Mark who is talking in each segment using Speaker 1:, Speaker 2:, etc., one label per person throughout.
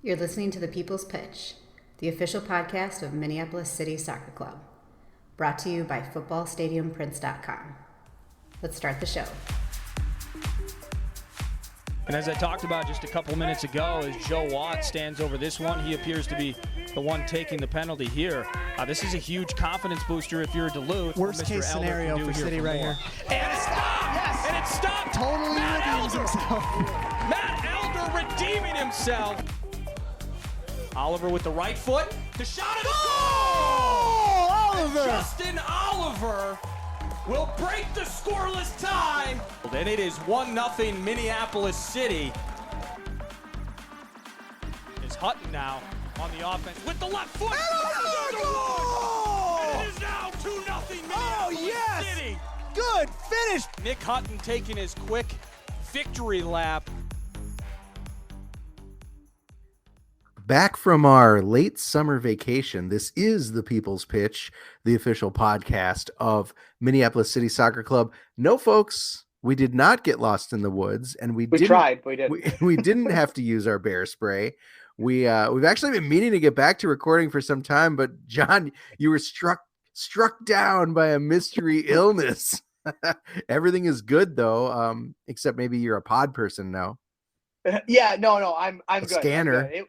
Speaker 1: You're listening to The People's Pitch, the official podcast of Minneapolis City Soccer Club, brought to you by footballstadiumprints.com. Let's start the show.
Speaker 2: And as I talked about just a couple minutes ago, as Joe Watt stands over this one, he appears to be the one taking the penalty here. This is a huge confidence booster if you're Duluth.
Speaker 3: Worst case scenario for City right here.
Speaker 2: And it stopped! Yes! And it stopped!
Speaker 3: Totally redeems himself.
Speaker 2: Matt Elder redeeming himself. Oliver with the right foot. The shot is goal!
Speaker 3: Oliver!
Speaker 2: Justin Oliver will break the scoreless tie. And it is 1-0 Minneapolis City. Is Hutton now on the offense with the left foot.
Speaker 3: Goal!
Speaker 2: And it is now 2-0 Minneapolis City.
Speaker 3: Good finish.
Speaker 2: Nick Hutton taking his quick victory lap.
Speaker 4: Back from our late summer vacation, this is The People's Pitch, the official podcast of Minneapolis City Soccer Club. No, folks, we did not get lost in the woods, and we
Speaker 5: tried, but we didn't.
Speaker 4: We didn't have to use our bear spray. We've actually been meaning to get back to recording for some time, but John, you were struck down by a mystery illness. Everything is good though, except maybe you're a pod person now.
Speaker 5: Yeah, no, I'm good.
Speaker 4: Scanner.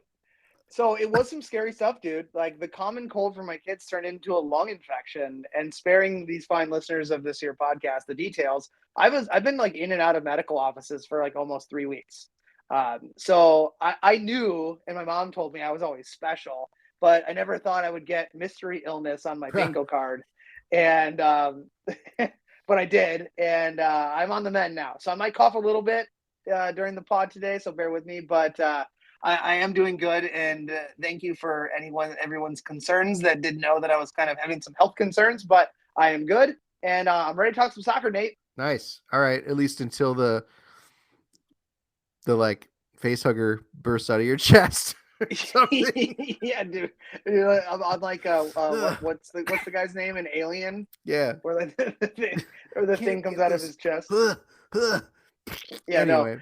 Speaker 5: So it was some scary stuff, dude. Like the common cold for my kids turned into a lung infection, and sparing these fine listeners of this here podcast the details. I've been like in and out of medical offices for like almost 3 weeks. So I knew, and my mom told me I was always special, but I never thought I would get mystery illness on my bingo card. And, but I did, and I'm on the mend now. So I might cough a little bit during the pod today, so bear with me, but I am doing good, and thank you for everyone's concerns that didn't know that I was kind of having some health concerns, but I am good, and I'm ready to talk some soccer, Nate.
Speaker 4: Nice. All right, at least until the like face hugger bursts out of your chest.
Speaker 5: Yeah, dude. I'm like, what's the guy's name in Alien?
Speaker 4: Yeah.
Speaker 5: Where like the thing comes out of his chest. Yeah,
Speaker 4: anyway.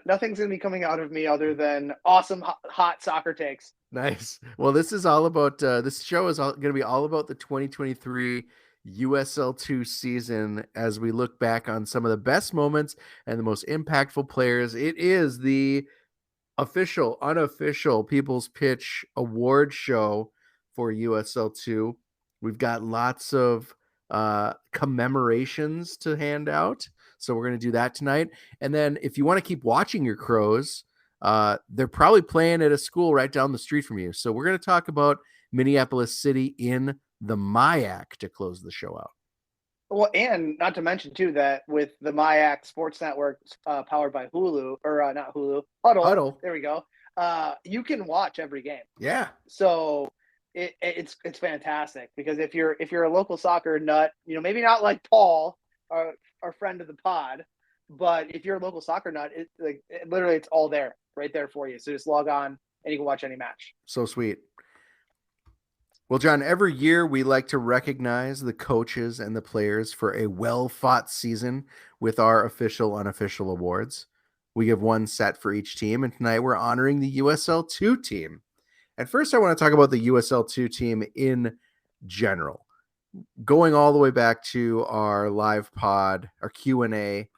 Speaker 5: Nothing's gonna be coming out of me other than awesome hot soccer takes.
Speaker 4: Nice. Well, this is all about this show is going to be all about the 2023 USL2 season as we look back on some of the best moments and the most impactful players. It is the official, unofficial People's Pitch award show for USL2. We've got lots of commemorations to hand out. So we're going to do that tonight. And then if you want to keep watching your Crows, they're probably playing at a school right down the street from you. So we're going to talk about Minneapolis City in the MIAC to close the show out.
Speaker 5: Well, and not to mention too that with the MIAC Sports Network powered by Hulu, or not Hulu, Huddle. There we go. You can watch every game.
Speaker 4: Yeah.
Speaker 5: So it's fantastic because if you're a local soccer nut, maybe not like Paul, our friend of the pod, but if you're a local soccer nut, literally it's all there, right there for you. So just log on and you can watch any match.
Speaker 4: So sweet. Well, John, every year we like to recognize the coaches and the players for a well-fought season with our official, unofficial awards. We give one set for each team, and tonight we're honoring the USL2 team. And first, I want to talk about the USL2 team in general. Going all the way back to our live pod, our Q&A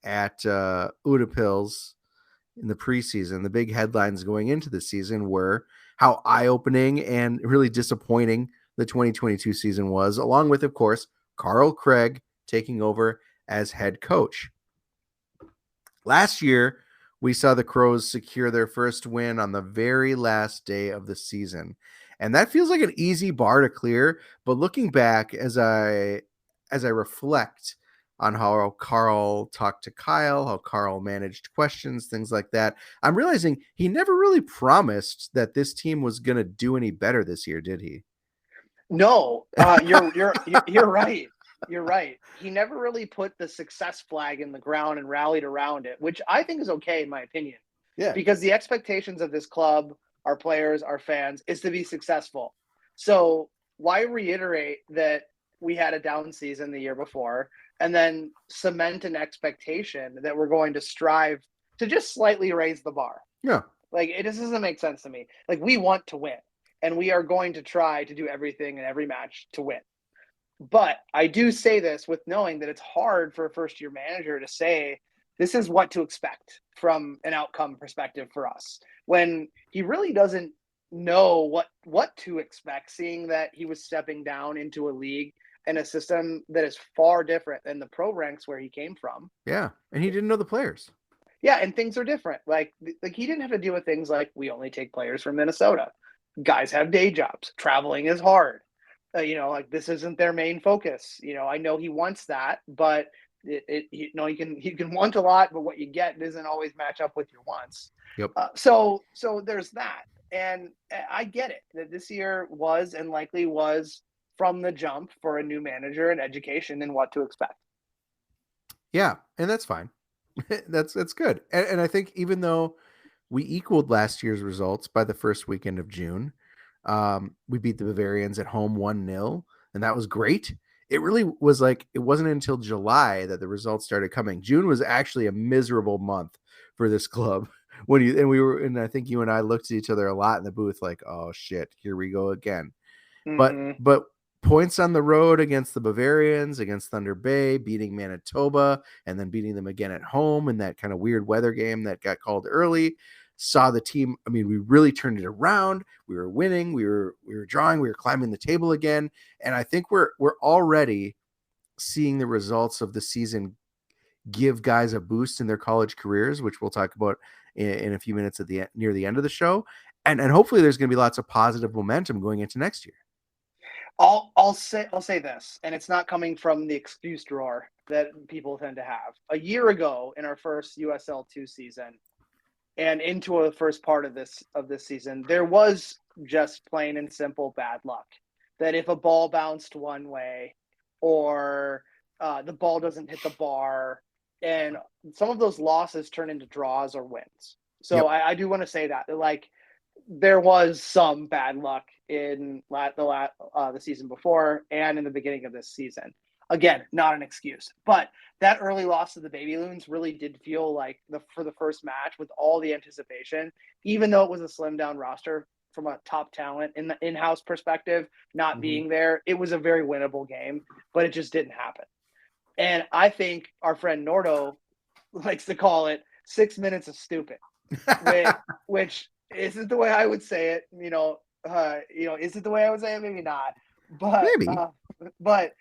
Speaker 4: at Unopils in the preseason, the big headlines going into the season were how eye-opening and really disappointing the 2022 season was, along with, of course, Carl Craig taking over as head coach. Last year, we saw the Crows secure their first win on the very last day of the season. And that feels like an easy bar to clear. But looking back as I reflect on how Carl talked to Kyle, how Carl managed questions, things like that, I'm realizing he never really promised that this team was going to do any better this year, did he?
Speaker 5: No, you're right. You're right. He never really put the success flag in the ground and rallied around it, which I think is okay in my opinion.
Speaker 4: Yeah.
Speaker 5: Because the expectations of this club, our players, our fans, is to be successful. So why reiterate that we had a down season the year before and then cement an expectation that we're going to strive to just slightly raise the bar?
Speaker 4: Yeah.
Speaker 5: Like, it just doesn't make sense to me. Like, we want to win, and we are going to try to do everything in every match to win. But I do say this with knowing that it's hard for a first-year manager to say this is what to expect from an outcome perspective for us, when he really doesn't know what to expect, seeing that he was stepping down into a league and a system that is far different than the pro ranks where he came from.
Speaker 4: Yeah, and he didn't know the players.
Speaker 5: Yeah, and things are different. Like he didn't have to deal with things like we only take players from Minnesota. Guys have day jobs. Traveling is hard. Like this isn't their main focus. I know he wants that, but you can want a lot, but what you get doesn't always match up with your wants.
Speaker 4: Yep.
Speaker 5: So there's that, and I get it that this year was and likely was from the jump for a new manager and education and what to expect.
Speaker 4: Yeah, and that's fine. That's good. And I think even though we equaled last year's results by the first weekend of June, we beat the Bavarians at home 1-0, and that was great. It really was like, it wasn't until July that the results started coming. June was actually a miserable month for this club. And I think you and I looked at each other a lot in the booth like, oh shit, here we go again.
Speaker 5: Mm-hmm.
Speaker 4: But points on the road against the Bavarians, against Thunder Bay, beating Manitoba, and then beating them again at home in that kind of weird weather game that got called early. Saw the team. I mean, we really turned it around. We were winning. We were drawing. We were climbing the table again. And I think we're already seeing the results of the season give guys a boost in their college careers, which we'll talk about in a few minutes near the end of the show. And hopefully there's going to be lots of positive momentum going into next year.
Speaker 5: I'll say this, and it's not coming from the excuse drawer that people tend to have. A year ago, in our first USL2 season, and into the first part of this season, there was just plain and simple bad luck. That if a ball bounced one way, or the ball doesn't hit the bar, and some of those losses turn into draws or wins. So
Speaker 4: yep.
Speaker 5: I do want to say that like there was some bad luck in the season before and in the beginning of this season. Again, not an excuse, but that early loss to the Baby Loons really did feel like for the first match with all the anticipation, even though it was a slim down roster from a top talent in the in-house perspective, not
Speaker 4: Mm-hmm.
Speaker 5: being there, it was a very winnable game, but it just didn't happen. And I think our friend Nordo likes to call it 6 minutes of stupid, which isn't the way I would say it. Is it the way I would say it? Maybe not, but
Speaker 4: maybe.
Speaker 5: But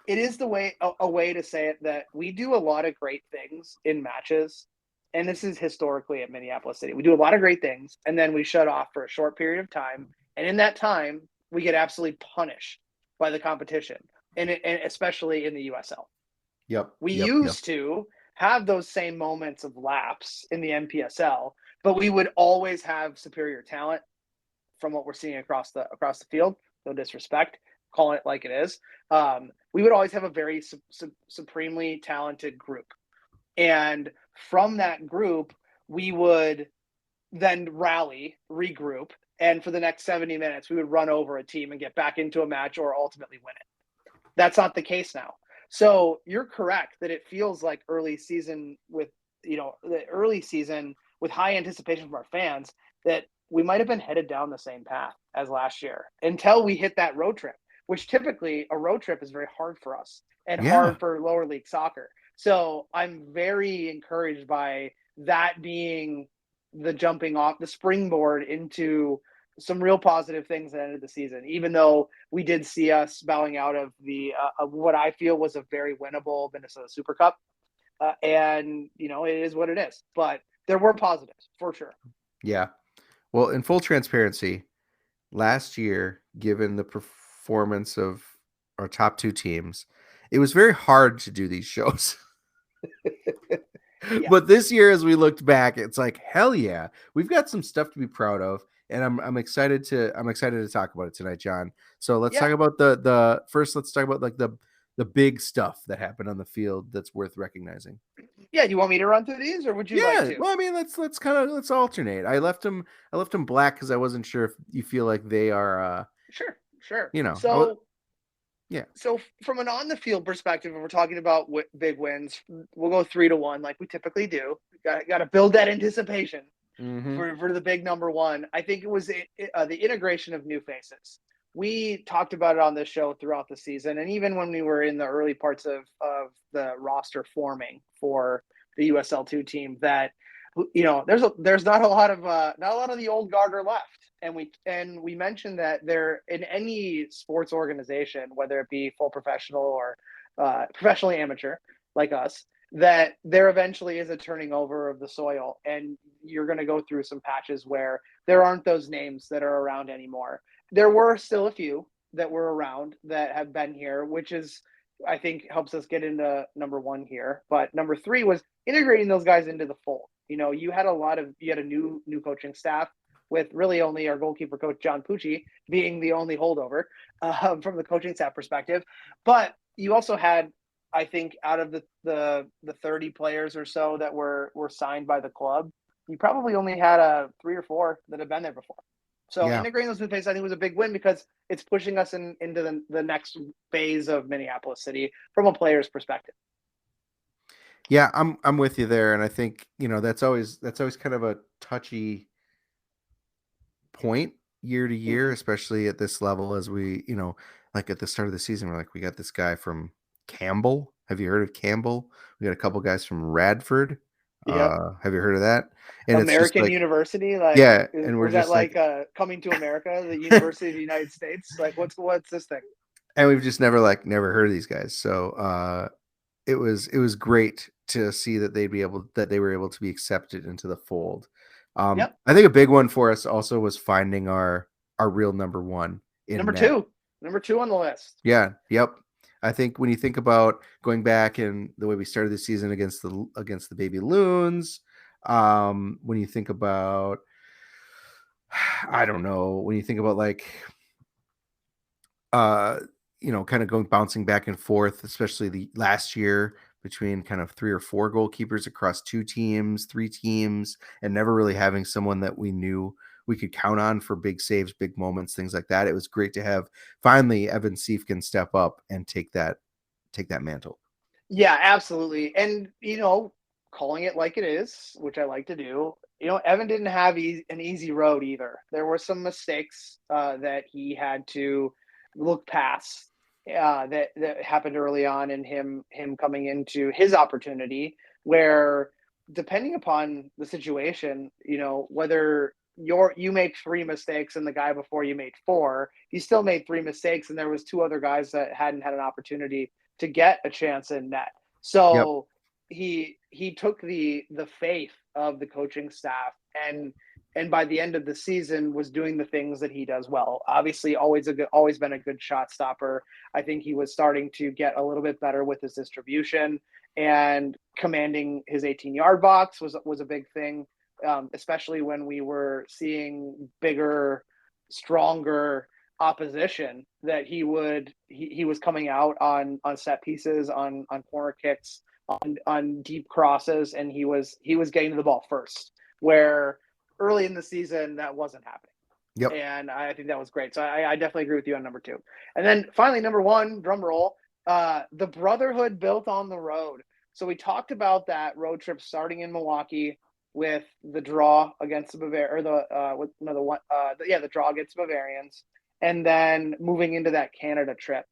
Speaker 5: it is a way to say it that we do a lot of great things in matches, and this is historically at Minneapolis City. We do a lot of great things, and then we shut off for a short period of time, and in that time, we get absolutely punished by the competition, and especially in the USL.
Speaker 4: Yep.
Speaker 5: We used to have those same moments of lapse in the NPSL, but we would always have superior talent from what we're seeing across the field. No disrespect, calling it like it is. We would always have a very supremely talented group. And from that group, we would then rally, regroup, and for the next 70 minutes, we would run over a team and get back into a match or ultimately win it. That's not the case now. So you're correct that it feels like early season with high anticipation from our fans that we might have been headed down the same path as last year until we hit that road trip, which typically a road trip is very hard for us and hard for lower league soccer. So I'm very encouraged by that being the jumping off, the springboard into some real positive things at the end of the season, even though we did see us bowing out of of what I feel was a very winnable Minnesota Super Cup. And, it is what it is. But there were positives, for sure.
Speaker 4: Yeah. Well, in full transparency, last year, given the performance of our top two teams, it was very hard to do these shows. Yeah. But this year, as we looked back, it's like, hell yeah, we've got some stuff to be proud of. And I'm excited to talk about it tonight, John. So let's talk about let's talk about like the big stuff that happened on the field that's worth recognizing.
Speaker 5: Yeah, do you want me to run through these, or would you like to?
Speaker 4: Well, I mean, let's alternate. I left them black because I wasn't sure if you feel like they are
Speaker 5: Sure. So from an on the field perspective, if we're talking about big wins, we'll go 3-1 like we typically do. Got to build that anticipation. for the big number one. I think it was the integration of new faces. We talked about it on this show throughout the season, and even when we were in the early parts of the roster forming for the USL2 team, that there's not a lot of the old guard are left, and we mentioned that there in any sports organization, whether it be full professional or professionally amateur like us, that there eventually is a turning over of the soil, and you're going to go through some patches where there aren't those names that are around anymore. There were still a few that were around that have been here, which is, I think, helps us get into number one here. But number three was integrating those guys into the fold. You had a new coaching staff with really only our goalkeeper coach, John Pucci, being the only holdover from the coaching staff perspective. But you also had, I think, out of the 30 players or so that were signed by the club, you probably only had 3 or 4 that have been there before. So integrating those new faces, I think, was a big win because it's pushing us into the next phase of Minneapolis City from a player's perspective.
Speaker 4: Yeah, I'm with you there, and I think that's always kind of a touchy point year to year, especially at this level. As we, like at the start of the season, we're like, we got this guy from Campbell. Have you heard of Campbell? We got a couple guys from Radford.
Speaker 5: Yep.
Speaker 4: Have you heard of that? And
Speaker 5: American
Speaker 4: it's just like,
Speaker 5: University,
Speaker 4: and we're
Speaker 5: was
Speaker 4: just
Speaker 5: that Coming to America, the University of the United States? Like, what's this thing?
Speaker 4: And we've just never heard of these guys. So it was great to see that they were able to be accepted into the fold. I think a big one for us also was finding our real number one in
Speaker 5: number two on the list.
Speaker 4: Yeah. Yep. I think when you think about going back and the way we started the season against the Baby Loons, when you think about, I don't know, when you think about kind of bouncing back and forth, especially the last year between kind of 3 or 4 goalkeepers across 2 teams, 3 teams, and never really having someone that we knew we could count on for big saves, big moments, things like that. It was great to have finally Evan Siefkin step up and take that mantle.
Speaker 5: Yeah, absolutely. And, calling it like it is, which I like to do, Evan didn't have an easy road either. There were some mistakes that he had to look past that happened early on in him coming into his opportunity, where depending upon the situation, whether you make 3 mistakes and the guy before you made 4, he still made 3 mistakes, and there was 2 other guys that hadn't had an opportunity to get a chance in net. So he took the faith of the coaching staff, and by the end of the season was doing the things that he does well. Obviously, always been a good shot stopper. I think he was starting to get a little bit better with his distribution, and commanding his 18-yard box was a big thing. Especially when we were seeing bigger, stronger opposition, that he was coming out on set pieces, on corner kicks, on deep crosses, and he was getting to the ball first, where early in the season that wasn't happening.
Speaker 4: Yep.
Speaker 5: And I think that was great. So I definitely agree with you on number 2. And then finally, number 1, drum roll, the brotherhood built on the road. So we talked about that road trip starting in Milwaukee with the draw against the the draw against Bavarians, and then moving into that Canada trip.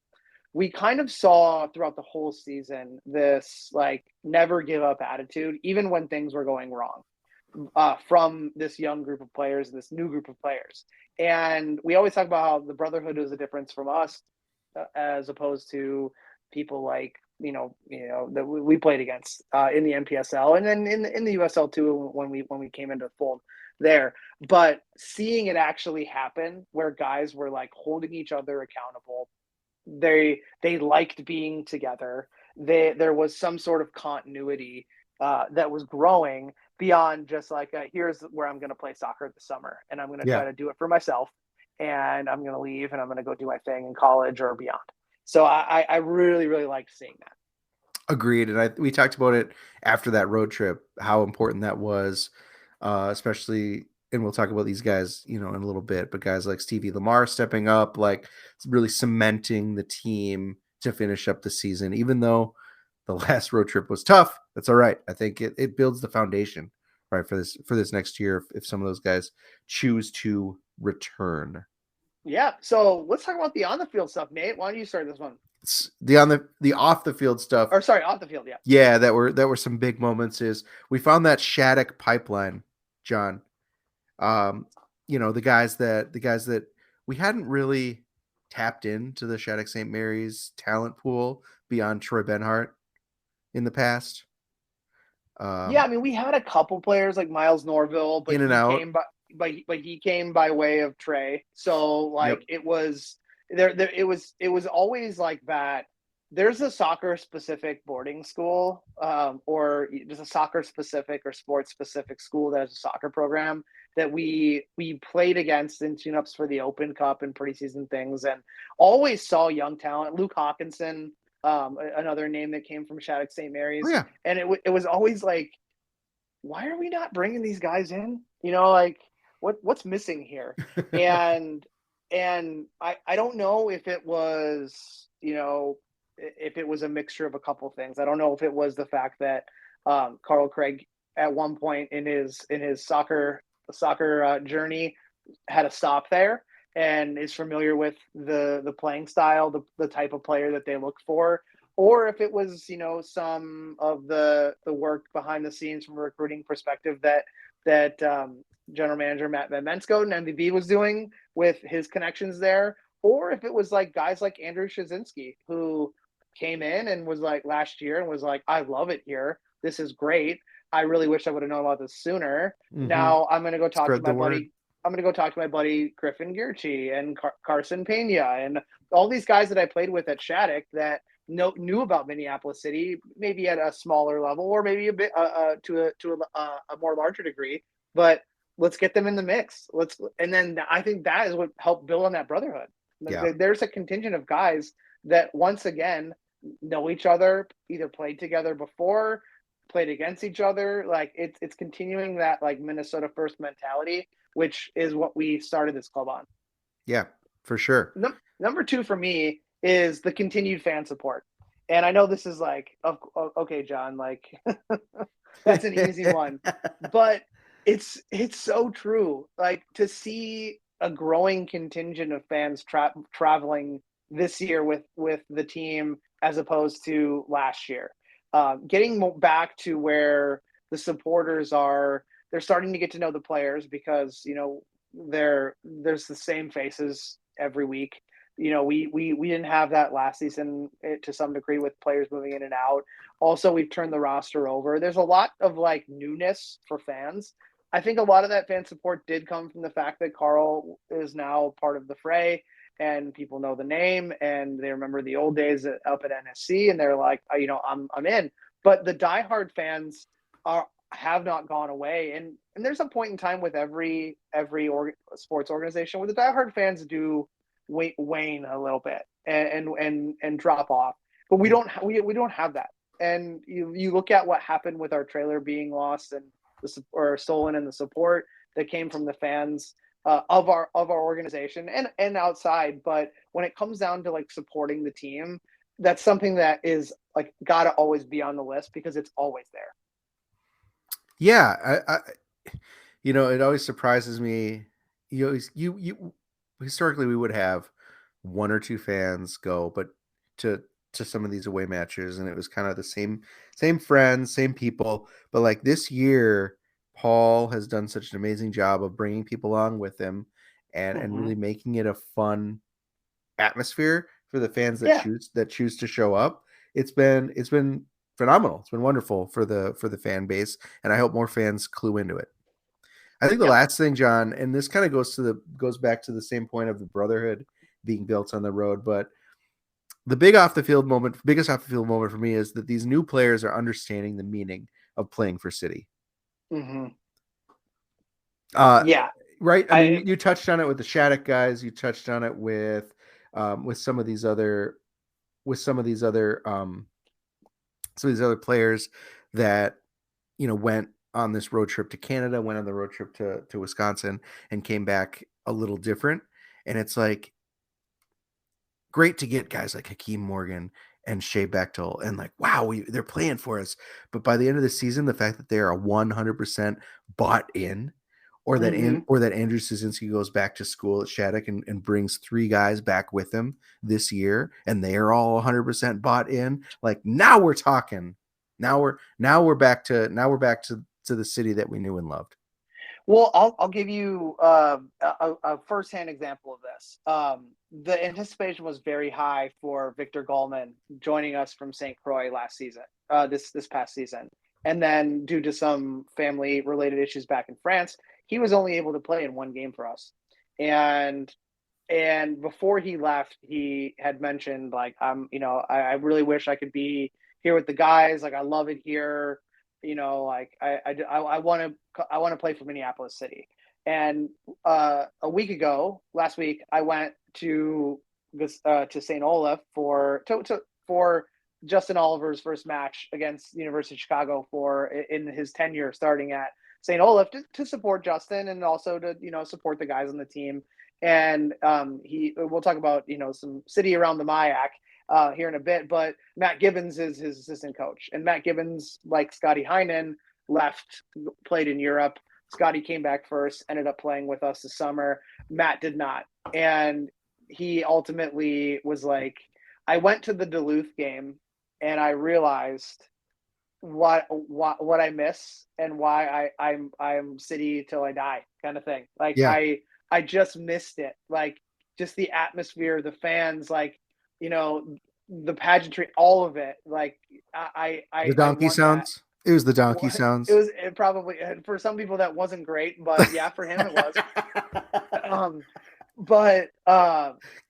Speaker 5: We kind of saw throughout the whole season this never give up attitude, even when things were going wrong, from this young group of players, this new group of players. And we always talk about how the brotherhood is a difference from us, as opposed to people that we played against in the MPSL, and then in the USL2 when we came into the fold there. But seeing it actually happen, where guys were holding each other accountable, they liked being together. There was some sort of continuity that was growing beyond just here's where I'm going to play soccer this summer, and I'm going to try to do it for myself, and I'm going to leave and I'm going to go do my thing in college or beyond. So I really, really liked seeing that.
Speaker 4: Agreed. And we talked about it after that road trip, how important that was, especially, and we'll talk about these guys, in a little bit, but guys like Stevie Lamar stepping up, really cementing the team to finish up the season, even though the last road trip was tough. That's all right. I think it builds the foundation right, for this next year if some of those guys choose to return.
Speaker 5: Yeah. So let's talk about the on the field stuff, Nate. Why don't you start this one?
Speaker 4: It's the off the field stuff.
Speaker 5: Or sorry, off the field. Yeah.
Speaker 4: Yeah, that were some big moments. Is we found that Shattuck pipeline, John. The guys that we hadn't really tapped into the Shattuck St. Mary's talent pool beyond Troy Benhart in the past.
Speaker 5: Yeah, I mean, we had a couple players like Miles Norville, but
Speaker 4: in and out.
Speaker 5: He came by way of Trey. So like It was there. It was always like that. There's a soccer specific boarding school, or just a soccer specific or sports specific school that has a soccer program that we played against in tune-ups for the Open Cup and preseason things, and always saw young talent. Luke Hawkinson, another name that came from Shattuck St. Mary's.
Speaker 4: Oh, yeah.
Speaker 5: And it was always like, why are we not bringing these guys in? Like what's missing here? and I don't know if it was, if it was a mixture of a couple things. I don't know if it was the fact that Carl Craig at one point in his soccer journey had a stop there and is familiar with the playing style, the type of player that they look for, or if it was, some of the work behind the scenes from a recruiting perspective that general manager Matt Van Mensko and MVB was doing with his connections there, or if it was like guys like Andrew Shazinski who came in and was like last year and was like, I love it here. This is great. I really wish I would have known about this sooner. Mm-hmm. Now I'm going to go talk to my buddy. I'm going to go talk to my buddy Griffin Geertje and Carson Pena and all these guys that I played with at Shattuck that knew about Minneapolis City, maybe at a smaller level or maybe a bit to a more larger degree. But let's get them in the mix. And then I think that is what helped build on that brotherhood. Yeah. There's a contingent of guys that once again know each other, either played together before, played against each other. Like it's continuing that like Minnesota first mentality, which is what we started this club on.
Speaker 4: Yeah, for sure.
Speaker 5: Number two for me is the continued fan support. And I know this is like, okay, John, like that's an easy one, but it's so true. Like to see a growing contingent of fans traveling this year with the team as opposed to last year. Getting back to where the supporters are, they're starting to get to know the players because, there's the same faces every week. We didn't have that last season to some degree with players moving in and out. Also, we've turned the roster over. There's a lot of like newness for fans. I think a lot of that fan support did come from the fact that Carl is now part of the fray and people know the name and they remember the old days up at NSC and they're like, I'm in. But the diehard fans have not gone away. And there's a point in time with every sports organization where the diehard fans do wane a little bit and drop off. But we don't have that. And you look at what happened with our trailer being lost and stolen and the support that came from the fans of our organization and outside. But when it comes down to like supporting the team, that's something that is like got to always be on the list because it's always there.
Speaker 4: Yeah, I it always surprises me. You historically we would have one or two fans go, but to some of these away matches, and it was kind of the same friends, same people. But like this year, Paul has done such an amazing job of bringing people along with him and really making it a fun atmosphere for the fans that choose to show up. It's been phenomenal. It's been wonderful for the fan base, and I hope more fans clue into it. I think the last thing, John, and this kind of goes back to the same point of the brotherhood being built on the road, but the biggest off the field moment for me is that these new players are understanding the meaning of playing for City.
Speaker 5: Mm-hmm.
Speaker 4: Right. I mean, you touched on it with the Shattuck guys. You touched on it with some of these other players that went on this road trip to Canada, went on the road trip to Wisconsin, and came back a little different. And it's like great to get guys like Hakeem Morgan and Shea Bechtel, and like, wow, they're playing for us. But by the end of the season, the fact that they are 100% bought in, or that Andrew Szynski goes back to school at Shattuck and brings 3 guys back with him this year, and they are all 100% bought in. like, now we're talking. Now we're back to the city that we knew and loved.
Speaker 5: Well, I'll give you a firsthand example of this. The anticipation was very high for Victor Gallman joining us from St. Croix last season, this past season. And then due to some family related issues back in France, he was only able to play in 1 game for us. And before he left, he had mentioned like, I really wish I could be here with the guys. Like, I love it here. Like I want to play for Minneapolis City. And last week, I went to St. Olaf for Justin Oliver's first match against the University of Chicago in his tenure starting at St. Olaf to support Justin and also to support the guys on the team. And we'll talk about some city around the MIAC here in a bit, but Matt Gibbons is his assistant coach, and Matt Gibbons, like Scotty Heinen, played in Europe. Scotty came back first, ended up playing with us this summer. Matt did not, and he ultimately was like, I went to the Duluth game and I realized what I miss and why I'm city till I die kind of thing. Like,
Speaker 4: yeah.
Speaker 5: I just missed it. Like, just the atmosphere, the fans, like, the pageantry, all of it. Like,
Speaker 4: the donkey sounds. It was the donkey sounds.
Speaker 5: It probably, for some people that wasn't great, but yeah, for him it was.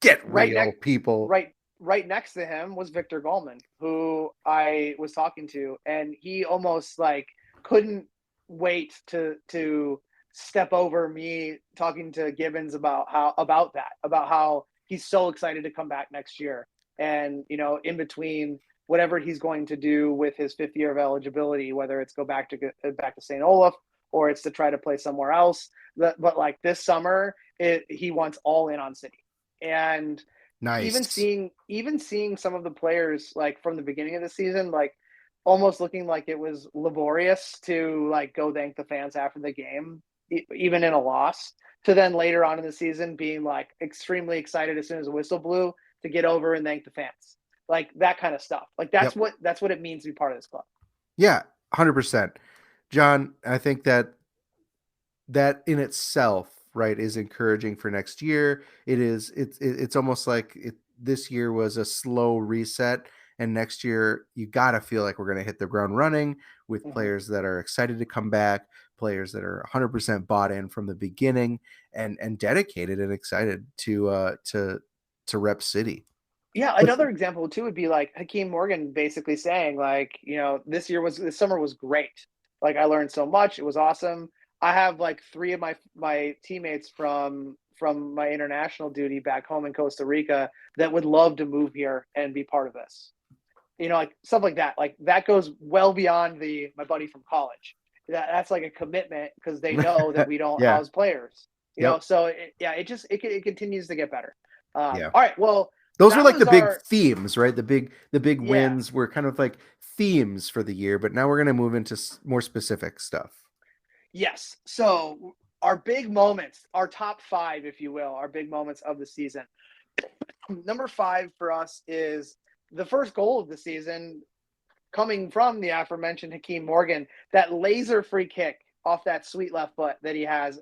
Speaker 4: Get real, people.
Speaker 5: Right next to him was Victor Gallman, who I was talking to, and he almost like couldn't wait to step over me talking to Gibbons about how he's so excited to come back next year. And, in between whatever he's going to do with his 5th year of eligibility, whether it's go back to St. Olaf or it's to try to play somewhere else. But like this summer, he wants all in on City. And
Speaker 4: nice.
Speaker 5: Even seeing some of the players like from the beginning of the season, like almost looking like it was laborious to like go thank the fans after the game, even in a loss, to then later on in the season being like extremely excited as soon as the whistle blew to get over and thank the fans, like that kind of stuff. Like that's what it means to be part of this club.
Speaker 4: Yeah, 100%. John, I think that in itself, right, is encouraging for next year. It's almost like this year was a slow reset, and next year you got to feel like we're going to hit the ground running with players that are excited to come back, players that are 100% bought in from the beginning and dedicated and excited to rep City.
Speaker 5: Yeah, another example too would be like Hakeem Morgan basically saying like, this summer was great. Like, I learned so much. It was awesome. I have like 3 of my teammates from my international duty back home in Costa Rica that would love to move here and be part of this. Like stuff like that. Like that goes well beyond my buddy from college. That's like a commitment because they know that we don't house players. You know, so it continues to get better. All right, well,
Speaker 4: those were like the big themes, right? The big wins were kind of like themes for the year, but now we're going to move into more specific stuff.
Speaker 5: Yes. So our big moments, our top 5, if you will, our big moments of the season. Number 5 for us is the first goal of the season coming from the aforementioned Hakeem Morgan, that laser free kick off that sweet left foot that he has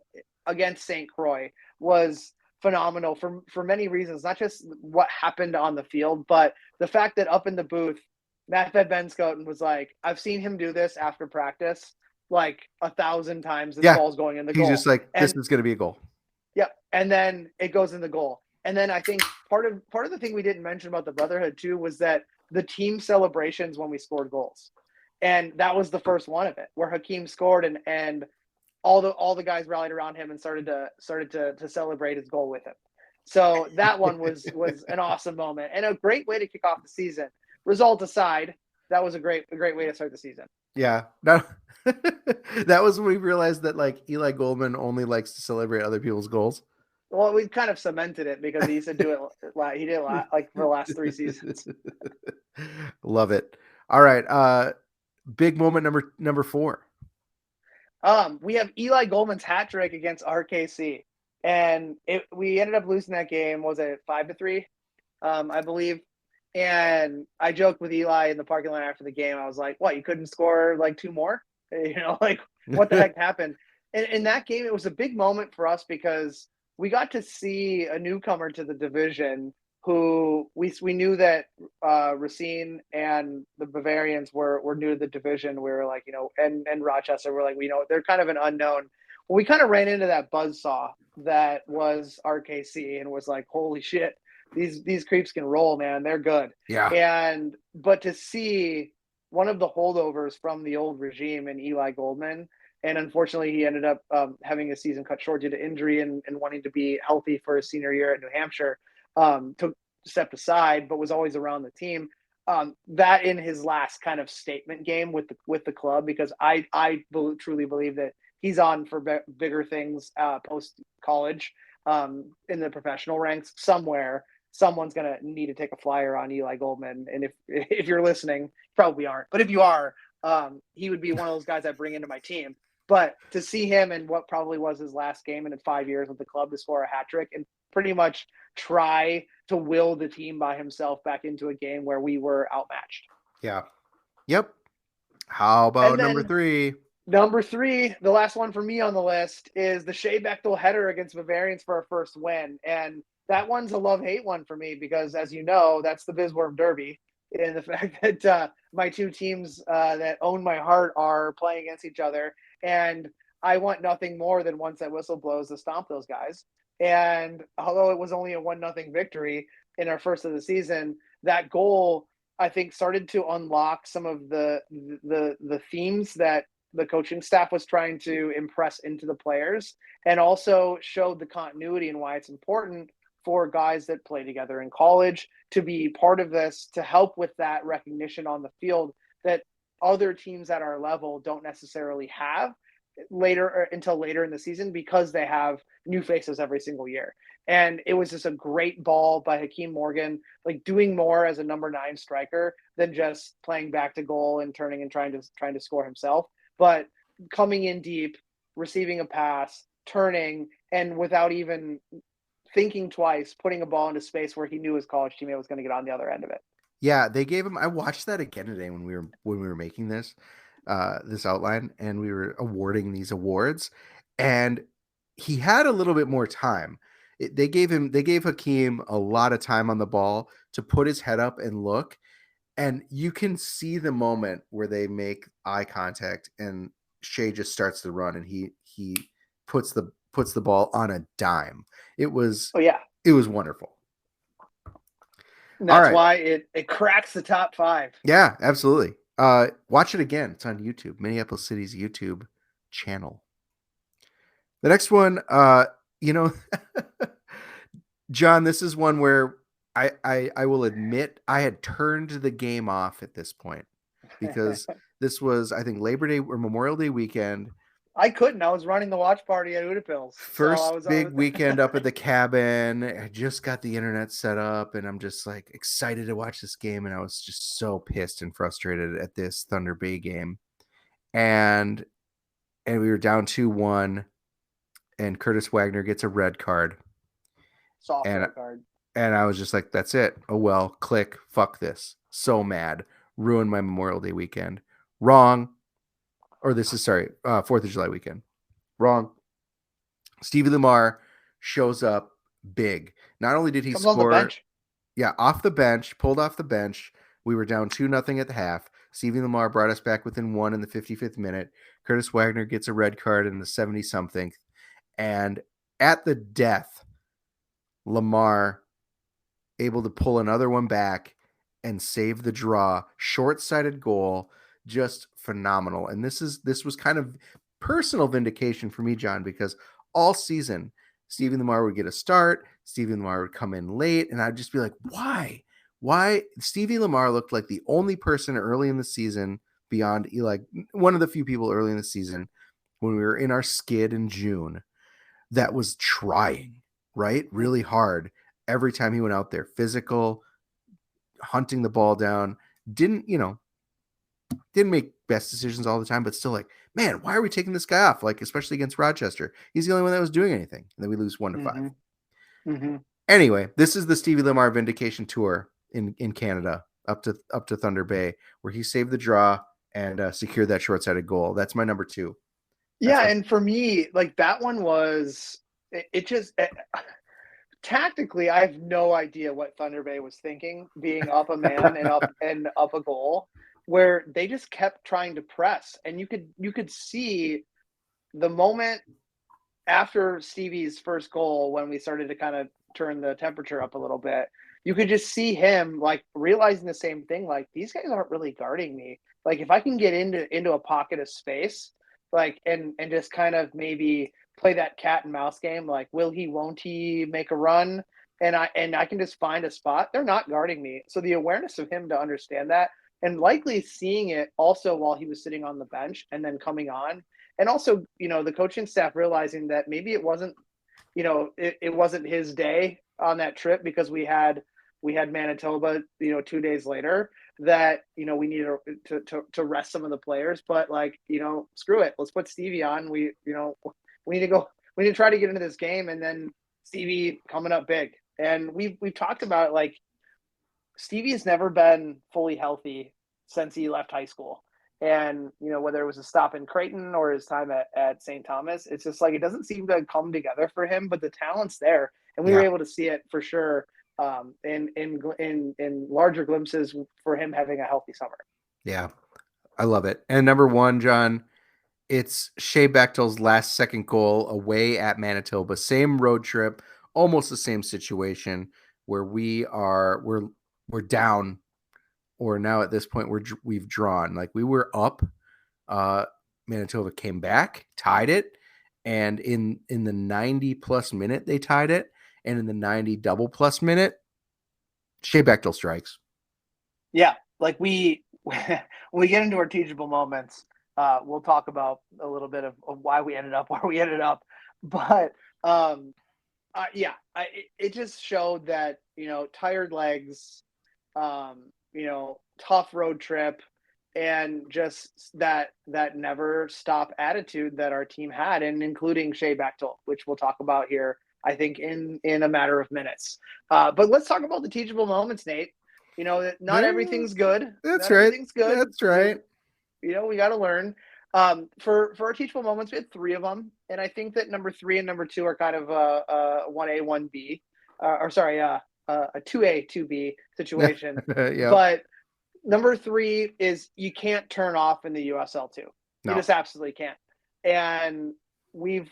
Speaker 5: against St. Croix was phenomenal for many reasons, not just what happened on the field, but the fact that up in the booth, Matt Van was like, I've seen him do this after practice like 1,000 times. This ball's going in the goal.
Speaker 4: He's just like, this is going to be a goal.
Speaker 5: Yep. And then it goes in the goal. And then I think part of the thing we didn't mention about the brotherhood too was that the team celebrations when we scored goals. And that was the first one of it, where Hakeem scored and all the guys rallied around him and started to celebrate his goal with him. So that one was an awesome moment and a great way to kick off the season. Result aside, that was a great way to start the season.
Speaker 4: Yeah. No, that was when we realized that like Eli Goldman only likes to celebrate other people's goals.
Speaker 5: Well, we kind of cemented it because he used to do it. He did it like for the last 3 seasons.
Speaker 4: Love it. All right. Big moment number 4.
Speaker 5: We have Eli Goldman's hat trick against RKC, and we ended up losing that game. Was it 5-3? I believe. And I joked with Eli in the parking lot after the game. I was like, "What? You couldn't score like 2 more? Like what the heck happened?" And in that game, it was a big moment for us because we got to see a newcomer to the division who we knew that Racine and the Bavarians were new to the division. We were like, and Rochester were like, they're kind of an unknown. Well, we kind of ran into that buzzsaw that was RKC and was like, holy shit, these creeps can roll, man. They're good.
Speaker 4: Yeah.
Speaker 5: But to see one of the holdovers from the old regime in Eli Goldman, and unfortunately he ended up having his season cut short due to injury and wanting to be healthy for his senior year at New Hampshire, stepped aside, but was always around the team. That in his last kind of statement game with the club, because I truly believe that he's on for bigger things post college in the professional ranks somewhere. Someone's going to need to take a flyer on Eli Goldman. And if you're listening, probably aren't. But if you are, he would be one of those guys I bring into my team. But to see him in what probably was his last game in 5 years with the club to score a hat trick and pretty much try to will the team by himself back into a game where we were outmatched.
Speaker 4: Yeah. Yep. How about number 3?
Speaker 5: Number 3, the last one for me on the list, is the Shea Bechtel header against Bavarians for our first win. And that one's a love-hate one for me because, as you know, that's the Bisworm Derby. And the fact that my 2 teams that own my heart are playing against each other. And I want nothing more than once that whistle blows to stomp those guys. And although it was only a 1-0 victory in our first of the season, that goal, I think, started to unlock some of the themes that the coaching staff was trying to impress into the players, and also showed the continuity and why it's important for guys that play together in college to be part of this, to help with that recognition on the field that other teams at our level don't necessarily have until later in the season, because they have new faces every single year. And it was just a great ball by Hakeem Morgan, like doing more as a number 9 striker than just playing back to goal and turning and trying to score himself, but coming in deep, receiving a pass, turning, and without even thinking twice, putting a ball into space where he knew his college teammate was going to get on the other end of it.
Speaker 4: Yeah, they gave him. I watched that again today when we were making this outline and we were awarding these awards, and he had a little bit more time. They gave Hakeem a lot of time on the ball to put his head up and look, and you can see the moment where they make eye contact and Shea just starts to run and he puts the ball on a dime. It was it was wonderful.
Speaker 5: And that's why it cracks the top 5.
Speaker 4: Yeah, absolutely. Watch it again. It's on YouTube, Minneapolis City's YouTube channel. The next one, John, this is one where I will admit I had turned the game off at this point because this was, I think, Labor Day or Memorial Day weekend.
Speaker 5: I couldn't. I was running the watch party at Unofficial.
Speaker 4: First big weekend up at the cabin. I just got the internet set up, and I'm just like excited to watch this game. And I was just so pissed and frustrated at this Thunder Bay game. And we were down 2-1, and Curtis Wagner gets a red card.
Speaker 5: Red card.
Speaker 4: And I was just like, that's it. Oh, well, click. Fuck this. So mad. Ruined my Memorial Day weekend. Wrong. Or this is, 4th of July weekend. Wrong. Stevie Lamar shows up big. Not only did he score.
Speaker 5: Off the bench.
Speaker 4: Yeah, off the bench. Pulled off the bench. We were down 2-0 at the half. Stevie Lamar brought us back within 1 in the 55th minute. Curtis Wagner gets a red card in the 70-something. And at the death, Lamar able to pull another one back and save the draw. Short-sighted goal. Just phenomenal. And this was kind of personal vindication for me, John, because all season Stevie Lamar would get a start. Stevie Lamar would come in late, and I'd just be like, why? Stevie Lamar looked like the only person early in the season beyond Eli, one of the few people early in the season when we were in our skid in June that was trying. right? Really hard every time he went out there, physical, hunting the ball down, didn't make best decisions all the time, but still like, man, why are we taking this guy off? Like, especially against Rochester, he's the only one that was doing anything. And then we lose 1-5. Anyway, this is the Stevie Lamar vindication tour in Canada up to Thunder Bay, where he saved the draw and secured that short-sided goal. That's my number 2.
Speaker 5: And for me, like that one was tactically, I have no idea what Thunder Bay was thinking, being up a man and up a goal, where they just kept trying to press, and you could see the moment after Stevie's first goal, when we started to kind of turn the temperature up a little bit, you could just see him like realizing the same thing. Like, these guys aren't really guarding me. Like, if I can get into a pocket of space, like, and just kind of maybe play that cat and mouse game, like, will he, won't he make a run? And I can just find a spot. They're not guarding me. So the awareness of him to understand that, and likely seeing it also while he was sitting on the bench and then coming on. And also, the coaching staff realizing that maybe it wasn't, it wasn't his day on that trip, because we had Manitoba, 2 days later, that, we needed to rest some of the players, but like, screw it. Let's put Stevie on. We need to try to get into this game, and then Stevie coming up big. And we've talked about, like, Stevie has never been fully healthy since he left high school. And, whether it was a stop in Creighton or his time at St. Thomas, it's just like, it doesn't seem to come together for him, but the talent's there. And we were able to see it for sure in larger glimpses for him having a healthy summer.
Speaker 4: Yeah, I love it. And number 1, John, it's Shea Bechtel's last second goal away at Manitoba. Same road trip, almost the same situation, where we're down, or now at this point we've drawn. Like, we were up. Manitoba came back, tied it, and in the 90 plus minute they tied it, and in the 90 double plus minute, Shea Bechtel strikes.
Speaker 5: Yeah, like when we get into our teachable moments, we'll talk about a little bit of why we ended up where we ended up. But it just showed that, tired legs, tough road trip, and just that never stop attitude that our team had, and including Shea Bechtel, which we'll talk about here, I think, in a matter of minutes. But let's talk about the teachable moments, Nate. Not everything's good.
Speaker 4: That's
Speaker 5: not
Speaker 4: right.
Speaker 5: Everything's good.
Speaker 4: That's right.
Speaker 5: We got to learn. For our teachable moments, we had 3 of them, and I think that number 3 and number 2 are kind of a 1A, 1B, a 2A, 2B situation.
Speaker 4: Yep.
Speaker 5: But number 3 is, you can't turn off in the USL2.
Speaker 4: No.
Speaker 5: You just absolutely can't. And we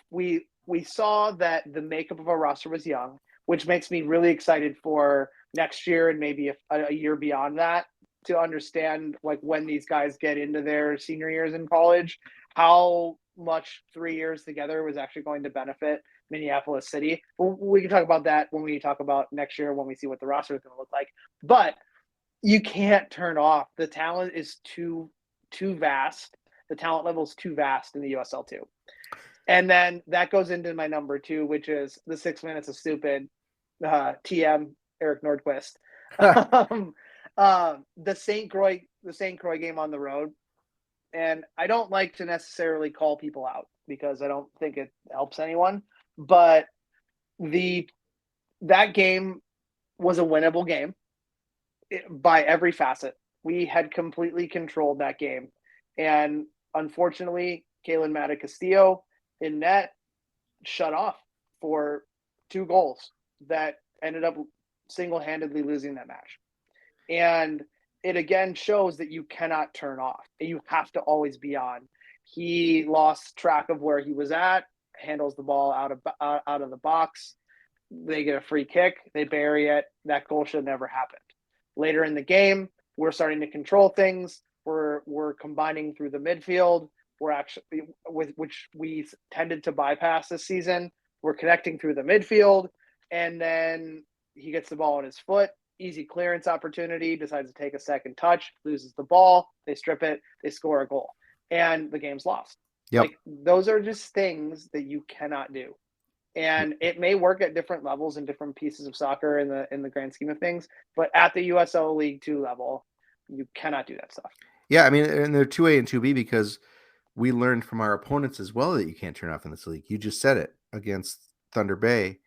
Speaker 5: saw that the makeup of our roster was young, which makes me really excited for next year and maybe a year beyond that, to understand, like, when these guys get into their senior years in college, how much 3 years together was actually going to benefit Minneapolis City. We can talk about that when we talk about next year, when we see what the roster is going to look like. But you can't turn off. The talent is too vast. The talent level is too vast in the USL2. And then that goes into my number 2, which is the 6 minutes of stupid, TM Eric Nordquist. The St. Croix game on the road. And I don't like to necessarily call people out, because I don't think it helps anyone, but that game was a winnable game by every facet. We had completely controlled that game. And unfortunately, Kalen Mata-Castillo in net shut off for 2 goals that ended up single-handedly losing that match. And it again shows that you cannot turn off. You have to always be on. He lost track of where he was at, handles the ball out of the box. They get a free kick. They bury it. That goal should have never happened. Later in the game, we're starting to control things. We're combining through the midfield. We're actually, which we tended to bypass this season. We're connecting through the midfield, and then he gets the ball in his foot. Easy clearance opportunity, decides to take a second touch, loses the ball, they strip it, they score a goal, and the game's lost.
Speaker 4: Yep.
Speaker 5: Like, those are just things that you cannot do. And it may work at different levels in different pieces of soccer in the grand scheme of things, but at the USL League 2 level, you cannot do that stuff.
Speaker 4: Yeah, I mean, and they're 2A and 2B because we learned from our opponents as well that you can't turn off in this league. You just said it against Thunder Bay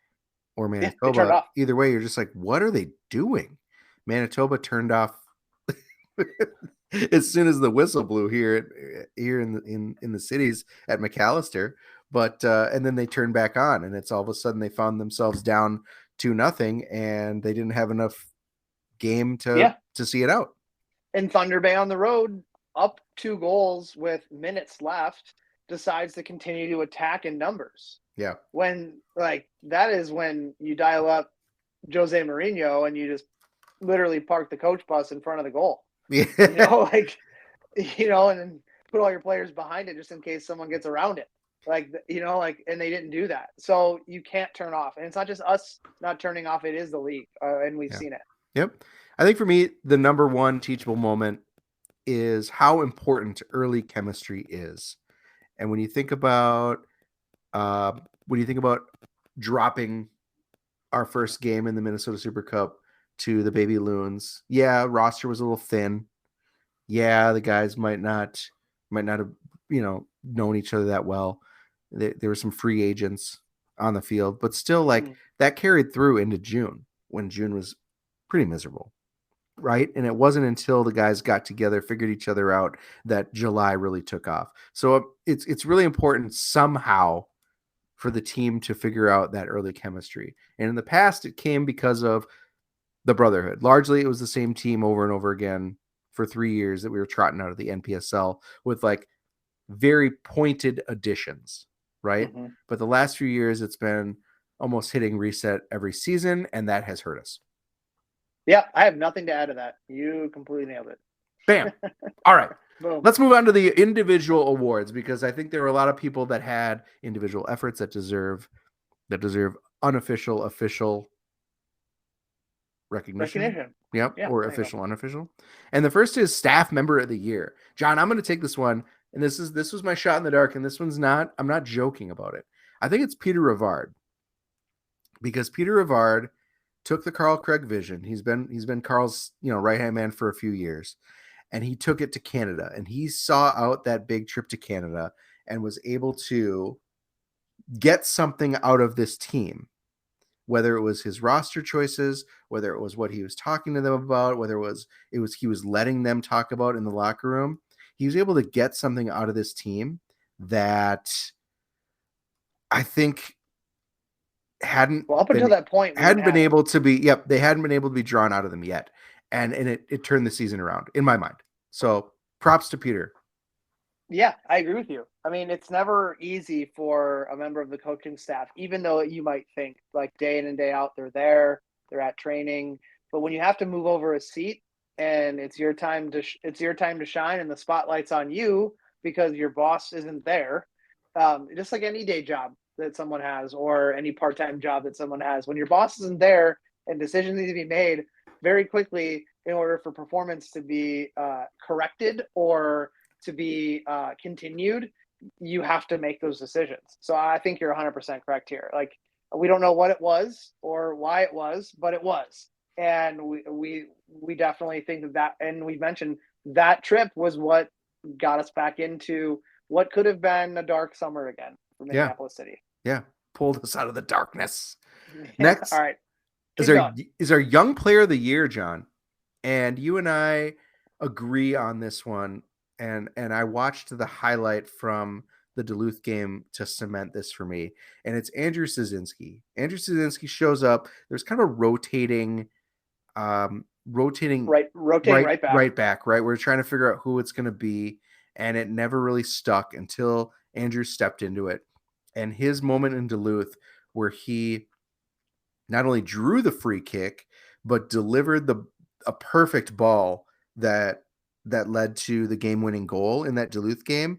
Speaker 4: or Manitoba.
Speaker 5: turned off.
Speaker 4: Either way, you're just like, what are they doing? Manitoba turned off as soon as the whistle blew here in the cities at McAllister. But and then they turned back on, and it's all of a sudden they found themselves down 2-0, and they didn't have enough game to see it out.
Speaker 5: And Thunder Bay on the road, up 2 goals with minutes left, decides to continue to attack in numbers.
Speaker 4: Yeah.
Speaker 5: When that is when you dial up Jose Mourinho and you just literally park the coach bus in front of the goal.
Speaker 4: Yeah.
Speaker 5: And then put all your players behind it just in case someone gets around it. And they didn't do that. So you can't turn off. And it's not just us not turning off. It is the league. And we've seen it.
Speaker 4: Yep. I think for me, the number one teachable moment is how important early chemistry is. And when you think about dropping our first game in the Minnesota Super Cup to the Baby Loons, roster was a little thin. Yeah, the guys might not have, known each other that well. There were some free agents on the field, but still that carried through into June, when June was pretty miserable. Right. And it wasn't until the guys got together, figured each other out, that July really took off. So it's really important somehow for the team to figure out that early chemistry. And in the past, it came because of the brotherhood. Largely, it was the same team over and over again for 3 years that we were trotting out of the NPSL with very pointed additions. Right. Mm-hmm. But the last few years, it's been almost hitting reset every season, and that has hurt us.
Speaker 5: Yeah, I have nothing to add to that. You completely nailed it.
Speaker 4: Bam. All right.
Speaker 5: Boom.
Speaker 4: Let's move on to the individual awards, because I think there were a lot of people that had individual efforts that deserve unofficial, official recognition. Yep. Yeah, or official, unofficial. And the first is staff member of the year. John, I'm going to take this one. And this was my shot in the dark. And this one's I'm not joking about it. I think it's Peter Rivard, because Peter Rivard took the Carl Craig vision. He's been Carl's, right-hand man for a few years, and he took it to Canada, and he saw out that big trip to Canada and was able to get something out of this team, whether it was his roster choices, whether it was what he was talking to them about, whether he was letting them talk about in the locker room. He was able to get something out of this team that I think
Speaker 5: up until that point
Speaker 4: they hadn't been able to be drawn out of them yet, and it turned the season around in my mind. So props to Peter.
Speaker 5: Yeah, I agree with you. I mean, it's never easy for a member of the coaching staff, even though you might think day in and day out they're at training, but when you have to move over a seat and it's your time to shine and the spotlight's on you because your boss isn't there, just like any day job that someone has or any part-time job that someone has, when your boss isn't there and decisions need to be made very quickly in order for performance to be corrected or to be continued, you have to make those decisions. So I think you're 100% correct here. We don't know what it was or why it was, but it was. And we definitely think that, and we mentioned that trip was what got us back into what could have been a dark summer again for Minneapolis City.
Speaker 4: Yeah, pulled us out of the darkness. Next,
Speaker 5: all right,
Speaker 4: is our young player of the year, John, and you and I agree on this one. And I watched the highlight from the Duluth game to cement this for me, and it's Andrew Szynski. Andrew Szynski shows up. There's kind of a rotating right back. Right, we're trying to figure out who it's going to be, and it never really stuck until Andrew stepped into it. And his moment in Duluth, where he not only drew the free kick, but delivered a perfect ball that led to the game-winning goal in that Duluth game,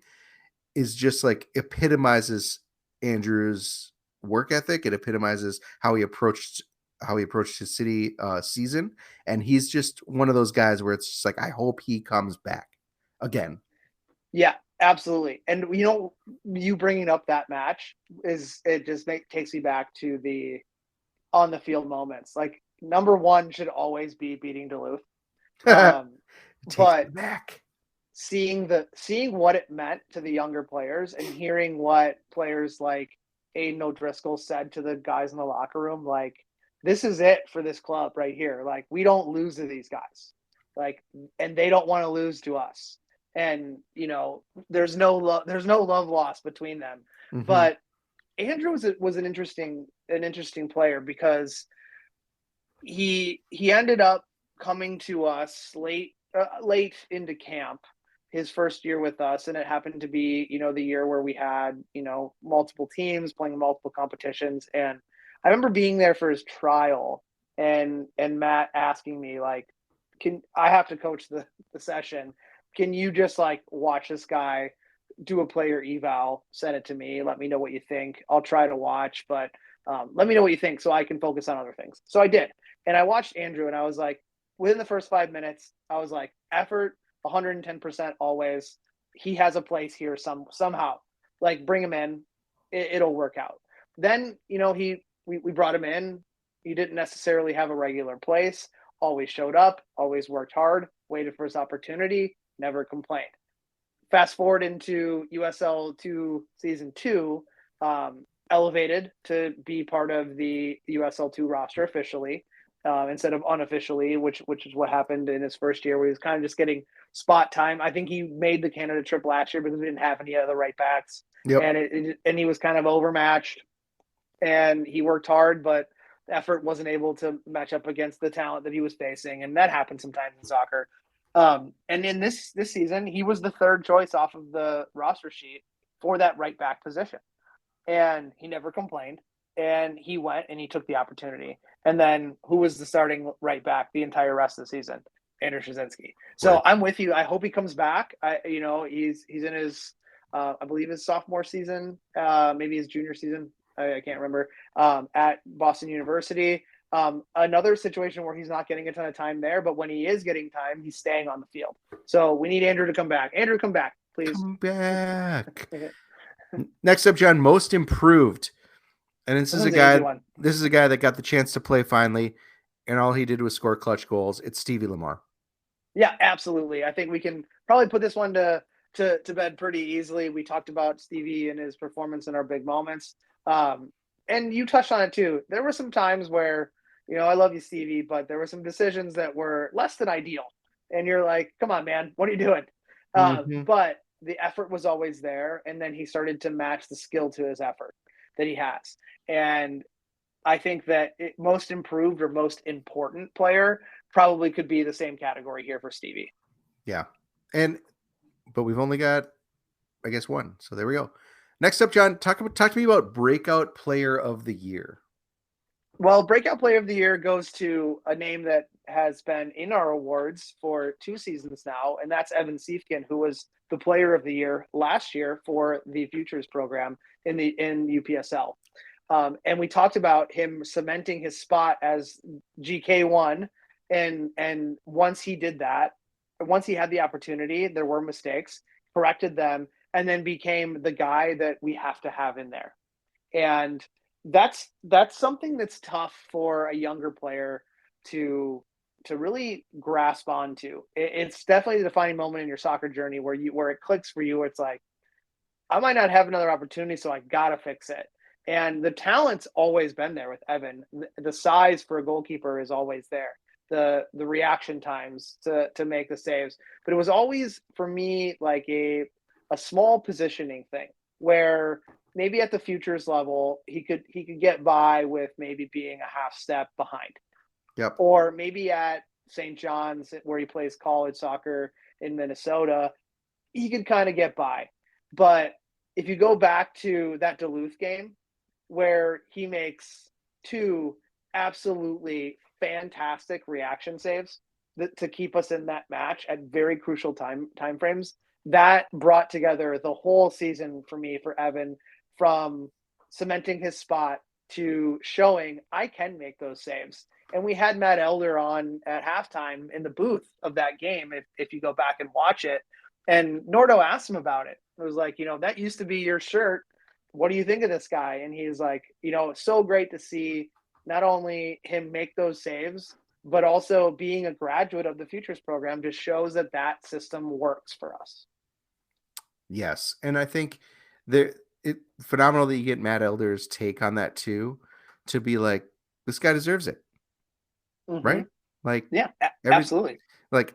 Speaker 4: is just epitomizes Andrew's work ethic. It epitomizes how he approached his city season. And he's just one of those guys where it's just I hope he comes back again.
Speaker 5: Yeah. Absolutely. And you bringing up that match takes me back to the on the field moments. Like number one should always be beating Duluth.
Speaker 4: Takes
Speaker 5: But
Speaker 4: me back.
Speaker 5: seeing what it meant to the younger players and hearing what players like Aiden O'Driscoll said to the guys in the locker room, like, this is it for this club right here. Like, we don't lose to these guys. Like, and they don't want to lose to us. And, there's no love lost between them.
Speaker 4: Mhm.
Speaker 5: But Andrew was an interesting player because he ended up coming to us late into camp, his first year with us, and it happened to be the year where we had multiple teams playing multiple competitions. And I remember being there for his trial and Matt asking me, like, can I have to coach the session, can you just like watch this guy do a player eval, send it to me, let me know what you think, I'll try to watch, but let me know what you think so I can focus on other things. So I did, and I watched Andrew, and I was like, within the first 5 minutes, I was like, effort 110% always. He has a place here somehow. Like, bring him in, it'll work out. Then we brought him in. He didn't necessarily have a regular place. Always showed up. Always worked hard. Waited for his opportunity. Never complained. Fast forward into USL2 season 2. Elevated to be part of the USL2 roster officially. Instead of unofficially, which is what happened in his first year, where he was kind of just getting spot time. I think he made the Canada trip last year because we didn't have any other right backs.
Speaker 4: Yep.
Speaker 5: And he was kind of overmatched, and he worked hard, but the effort wasn't able to match up against the talent that he was facing, and that happens sometimes in soccer. And in this season, he was the third choice off of the roster sheet for that right back position, and he never complained. And he went and he took the opportunity. And then who was the starting right back the entire rest of the season? Andrew Szynski. So
Speaker 4: Right.
Speaker 5: I'm with you. I hope he comes back. He's in his, I believe his sophomore season, maybe his junior season. I can't remember. At Boston University. Another situation where he's not getting a ton of time there, but when he is getting time, he's staying on the field. So we need Andrew to come back. Andrew, come back, please.
Speaker 4: Come back. Next up, John, most improved. And this is a guy that got the chance to play finally, and all he did was score clutch goals. It's Stevie Lamar.
Speaker 5: Yeah, absolutely. I think we can probably put this one to bed pretty easily. We talked about Stevie and his performance in our big moments. And you touched on it too. There were some times where, I love you, Stevie, but there were some decisions that were less than ideal. And you're like, come on, man, what are you doing? But the effort was always there. And then he started to match the skill to his effort that he has. And I think that most improved or most important player probably could be the same category here for Stevie.
Speaker 4: Yeah. But we've only got, I guess, one. So there we go. Next up, John, talk to me about breakout player of the year.
Speaker 5: Well, breakout player of the year goes to a name that has been in our awards for 2 seasons now, and that's Evan Siefkin, who was the player of the year last year for the Futures program in UPSL. And we talked about him cementing his spot as GK1. And once he did that, once he had the opportunity, there were mistakes, corrected them, and then became the guy that we have to have in there. And that's something that's tough for a younger player to really grasp onto. It's definitely the defining moment in your soccer journey where it clicks for you, where it's like, I might not have another opportunity, so I gotta fix it. And the talent's always been there with Evan. The size for a goalkeeper is always there. The reaction times to make the saves. But it was always, for me, like a small positioning thing where maybe at the Futures level, he could get by with maybe being a half step behind.
Speaker 4: Yep.
Speaker 5: Or maybe at St. John's, where he plays college soccer in Minnesota, he could kind of get by. But if you go back to that Duluth game where he makes 2 absolutely fantastic reaction saves to keep us in that match at very crucial time frames, that brought together the whole season for me, for Evan, from cementing his spot to showing I can make those saves. And we had Matt Elder on at halftime in the booth of that game, if you go back and watch it. And Nordo asked him about it. It was like, that used to be your shirt. What do you think of this guy? And he's like, so great to see not only him make those saves, but also being a graduate of the Futures program just shows that system works for us.
Speaker 4: Yes. And I think it's phenomenal that you get Matt Elder's take on that too, to be like, this guy deserves it.
Speaker 5: Mm-hmm.
Speaker 4: Right? Like,
Speaker 5: yeah, absolutely.
Speaker 4: Like,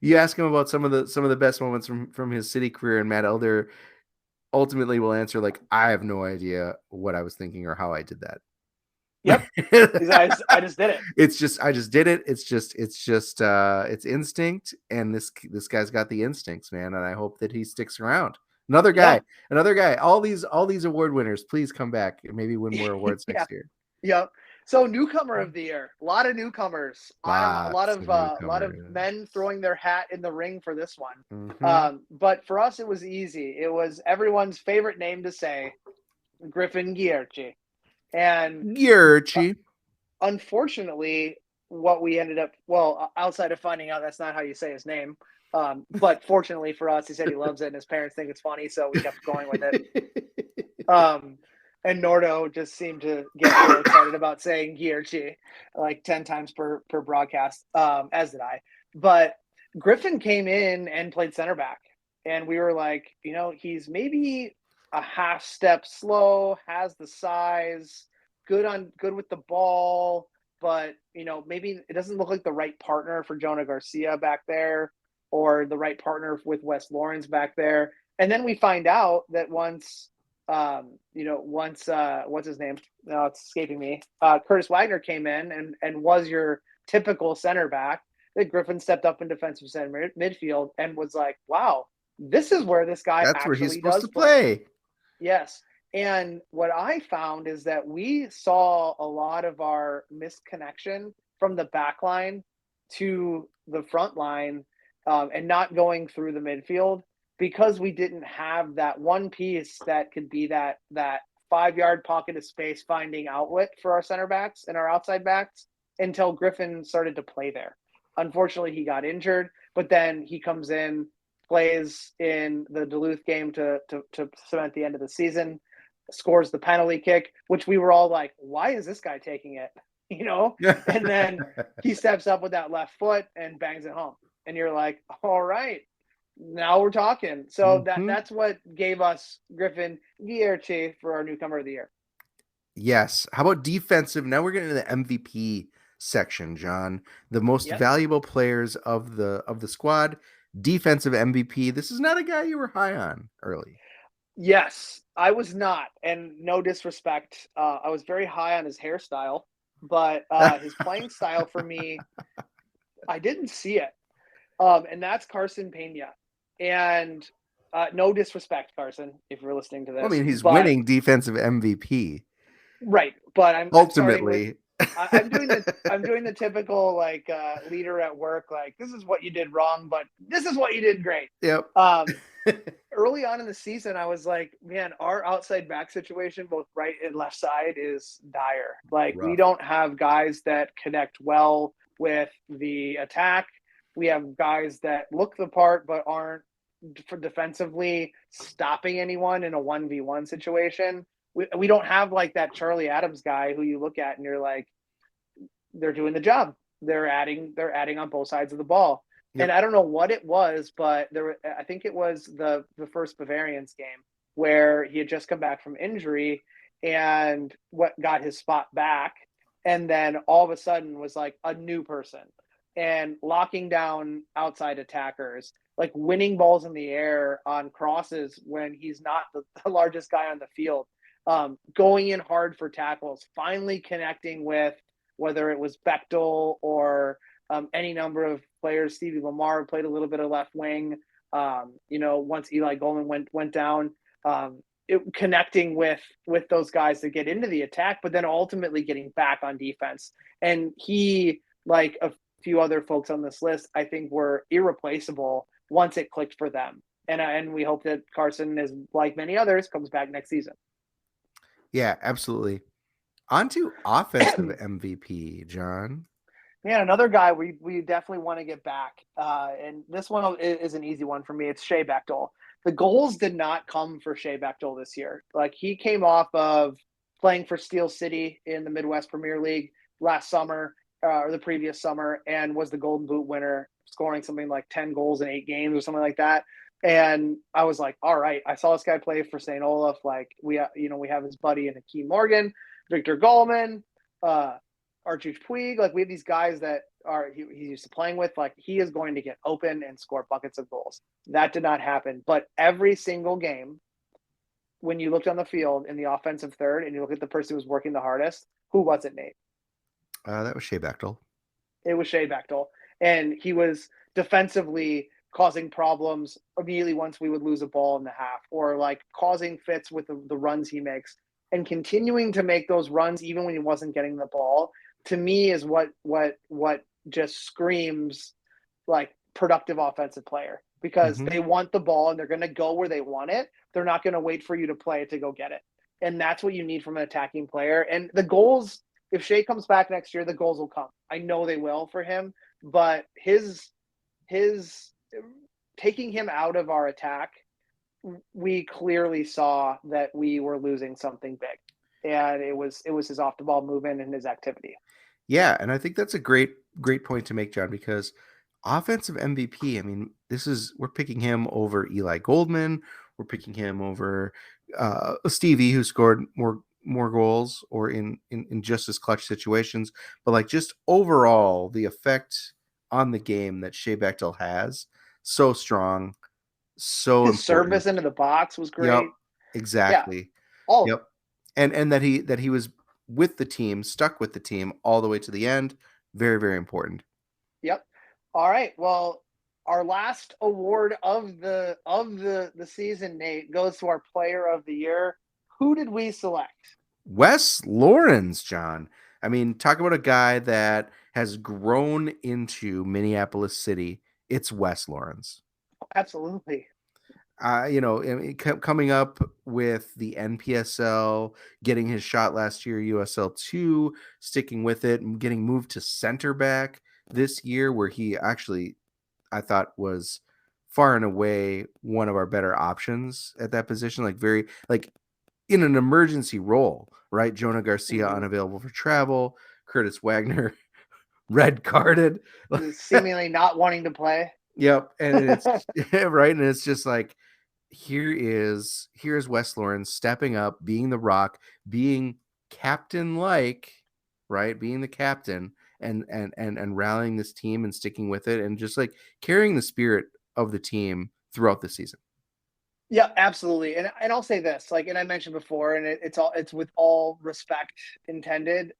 Speaker 4: you ask him about some of the best moments from his City career, and Matt Elder ultimately will answer like, I have no idea what I was thinking or how I did that.
Speaker 5: Yep. I just did it.
Speaker 4: I just did it. It's instinct. And this guy's got the instincts, man. And I hope that he sticks around. Another guy. All these award winners, please come back and maybe win more awards next year.
Speaker 5: Yep. So newcomer of the year, a lot of newcomers, a lot of men throwing their hat in the ring for this one.
Speaker 4: Mm-hmm.
Speaker 5: But for us, it was easy. It was everyone's favorite name to say, Griffin Gierci. And unfortunately, what we ended up, outside of finding out that's not how you say his name, but fortunately for us, he said he loves it and his parents think it's funny, so we kept going with it. And Nordo just seemed to get really excited about saying Gierci like 10 times per broadcast, as did I. But Griffin came in and played center back. And we were like, he's maybe a half step slow, has the size, good with the ball, but maybe it doesn't look like the right partner for Jonah Garcia back there or the right partner with Wes Lawrence back there. And then we find out that once what's his name? No, it's escaping me. Curtis Wagner came in and was your typical center back. That Griffin stepped up in defensive center midfield and was like, wow, this is where this guy
Speaker 4: that's where he's supposed to
Speaker 5: play. Yes. And what I found is that we saw a lot of our misconnection from the back line to the front line and not going through the midfield because we didn't have that one piece that could be that 5-yard pocket of space finding outlet for our center backs and our outside backs until Griffin started to play there. Unfortunately, he got injured, but then he comes in, plays in the Duluth game to cement the end of the season, scores the penalty kick, which we were all like, why is this guy taking it? And then he steps up with that left foot and bangs it home. And you're like, all right, now we're talking. So that's what gave us Griffin Gierci for our newcomer of the year.
Speaker 4: Yes. How about defensive? Now we're getting to the MVP section, John. The most valuable players of the squad, defensive MVP. This is not a guy you were high on early.
Speaker 5: Yes, I was not. And no disrespect. I was very high on his hairstyle, but his playing style for me, I didn't see it. And that's Carson Pena. And no disrespect, Carson, if you're listening to this.
Speaker 4: I mean, he's winning defensive MVP.
Speaker 5: Right. But I'm doing the typical leader at work, like, this is what you did wrong, but this is what you did great.
Speaker 4: Yep.
Speaker 5: Early on in the season, I was like, man, our outside back situation, both right and left side, is dire. Like, rough. We don't have guys that connect well with the attack. We have guys that look the part but aren't for defensively stopping anyone in a 1v1 situation. We don't have like that Charlie Adams guy who you look at and you're like, they're doing the job. They're adding on both sides of the ball. Yep. And I don't know what it was, but I think it was the first Bavarians game where he had just come back from injury and got his spot back. And then all of a sudden was like a new person and locking down outside attackers, like winning balls in the air on crosses when he's not the largest guy on the field, going in hard for tackles, finally connecting with whether it was Bechtel or any number of players. Stevie Lamar played a little bit of left wing. Once Eli Goldman went down, connecting with those guys to get into the attack, but then ultimately getting back on defense. And he, like a few other folks on this list, I think were irreplaceable once it clicked for them. And we hope that Carson, is like many others, comes back next season.
Speaker 4: Yeah, absolutely. On to offensive MVP, John.
Speaker 5: Yeah, another guy we definitely want to get back, and this one is an easy one for me. It's Shea Bechtel. The goals did not come for Shea Bechtel this year. Like, he came off of playing for Steel City in the Midwest Premier League last summer, or the previous summer, and was the Golden Boot winner, scoring something like 10 goals in 8 games or something like that. And I was like, all right, I saw this guy play for St. Olaf. Like, we have his buddy in Akeem Morgan, Victor Gallman, Archie Puig. Like, we have these guys that he's used to playing with. Like, he is going to get open and score buckets of goals. That did not happen. But every single game, when you looked on the field in the offensive third and you look at the person who was working the hardest, who was it, Nate?
Speaker 4: That was Shea Bechtel.
Speaker 5: It was Shea Bechtel. And he was defensively causing problems immediately once we would lose a ball in the half, or like causing fits with the runs he makes, and continuing to make those runs even when he wasn't getting the ball. To me, is what just screams like productive offensive player, because they want the ball and they're going to go where they want it. They're not going to wait for you to play it to go get it. And that's what you need from an attacking player. And the goals, if Shea comes back next year, the goals will come. I know they will for him, but his taking him out of our attack, we clearly saw that we were losing something big. And it was his off the ball movement and his activity.
Speaker 4: Yeah, and I think that's a great point to make, John, because offensive MVP, I mean, we're picking him over Eli Goldman, we're picking him over Stevie, who scored more goals or in just as clutch situations, but like just overall the effect on the game that Shea Bechtel has, so strong, so
Speaker 5: his
Speaker 4: important.
Speaker 5: Service into the box was great.
Speaker 4: Yep, exactly.
Speaker 5: Yeah.
Speaker 4: Yep. And that he was with the team, stuck with the team all the way to the end. Very, very important.
Speaker 5: Yep. All right. Well, our last award of the season, Nate, goes to our player of the year. Who did we select?
Speaker 4: Wes Lawrence, John. I mean, talk about a guy that has grown into Minneapolis City. It's Wes Lawrence.
Speaker 5: Absolutely.
Speaker 4: Coming up with the NPSL, getting his shot last year, USL2, sticking with it, and getting moved to center back this year, where he actually, I thought, was far and away one of our better options at that position. Like, very, like, in an emergency role, right? Jonah Garcia unavailable for travel, Curtis Wagner red carded,
Speaker 5: seemingly not wanting to play.
Speaker 4: Yep, and it's right, and it's just like, here's Wes Lawrence stepping up, being the rock, being captain-like, right? Being the captain and rallying this team and sticking with it, and just like carrying the spirit of the team throughout the season.
Speaker 5: Yeah, absolutely. And I'll say this, like, and I mentioned before, and it's with all respect intended.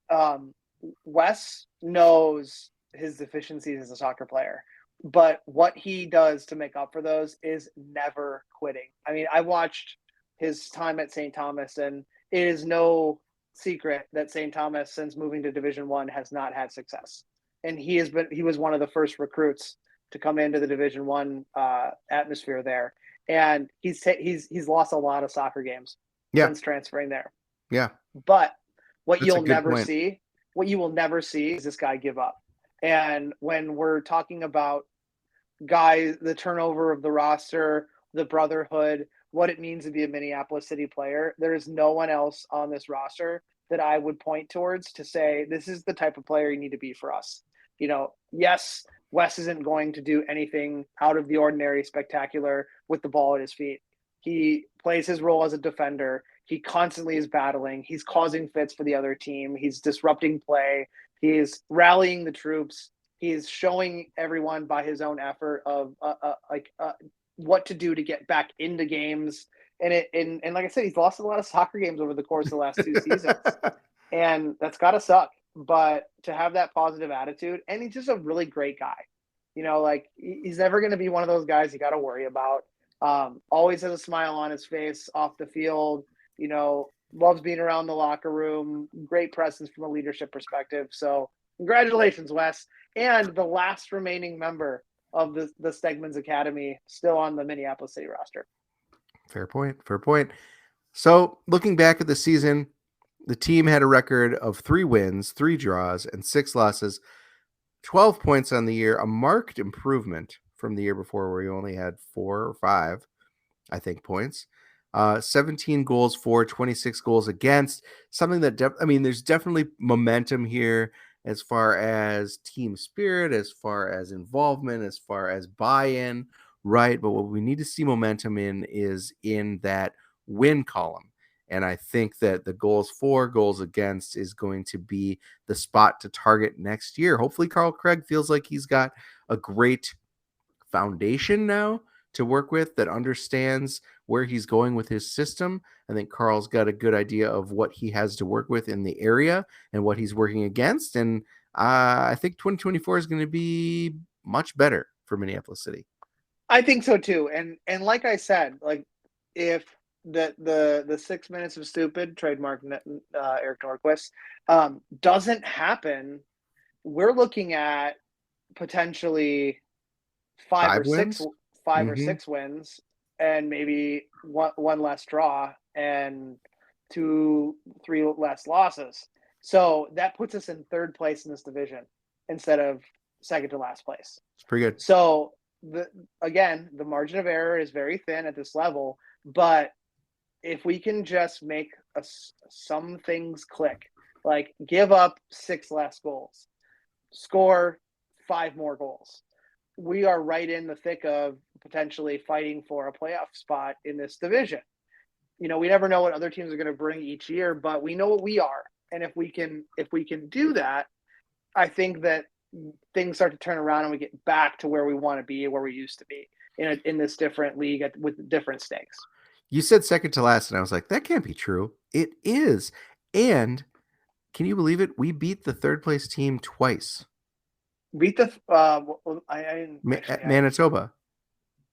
Speaker 5: Wes knows his deficiencies as a soccer player, but what he does to make up for those is never quitting. I mean, I watched his time at St. Thomas, and it is no secret that St. Thomas, since moving to Division I, has not had success. And he was one of the first recruits to come into the Division I atmosphere there. And he's lost a lot of soccer games since transferring there.
Speaker 4: Yeah.
Speaker 5: But what you will never see is this guy give up. And when we're talking about guys, the turnover of the roster, the brotherhood, what it means to be a Minneapolis City player, there is no one else on this roster that I would point towards to say, this is the type of player you need to be for us. Yes, Wes isn't going to do anything out of the ordinary spectacular with the ball at his feet. He plays his role as a defender. He constantly is battling. He's causing fits for the other team. He's disrupting play. He's rallying the troops. He's showing everyone by his own effort of what to do to get back into games. And like I said, he's lost a lot of soccer games over the course of the last 2 seasons. And that's got to suck. But to have that positive attitude, and he's just a really great guy. He's never going to be one of those guys you got to worry about. Always has a smile on his face off the field, loves being around the locker room, great presence from a leadership perspective. So congratulations, Wes. And the last remaining member of the Stegman's Academy still on the Minneapolis City roster.
Speaker 4: Fair point. So looking back at the season, the team had a record of 3 wins, 3 draws, and 6 losses. 12 points on the year, a marked improvement from the year before where he only had 4 or 5, I think, points. 17 goals for, 26 goals against. Something that, there's definitely momentum here as far as team spirit, as far as involvement, as far as buy-in, right? But what we need to see momentum in is in that win column. And I think that the goals for, goals against is going to be the spot to target next year. Hopefully Carl Craig feels like he's got a great foundation now to work with that understands where he's going with his system. I think Carl's got a good idea of what he has to work with in the area and what he's working against. And I think 2024 is going to be much better for Minneapolis City.
Speaker 5: I think so too. And like I said, like if the 6 minutes of stupid, trademark Eric Norquist, doesn't happen, we're looking at potentially five or six wins, and maybe one less draw and 2-3 less losses. So that puts us in third place in this division instead of second to last place.
Speaker 4: It's pretty good.
Speaker 5: So the margin of error is very thin at this level, but if we can just make some things click, like give up 6 less goals, score 5 more goals, we are right in the thick of potentially fighting for a playoff spot in this division. We never know what other teams are going to bring each year, but we know what we are. And if we can do that, I think that things start to turn around and we get back to where we want to be, where we used to be in this different league with different stakes.
Speaker 4: You said second to last, and I was like, that can't be true. It is. And can you believe it? We beat the third place team twice.
Speaker 5: Beat the
Speaker 4: Manitoba.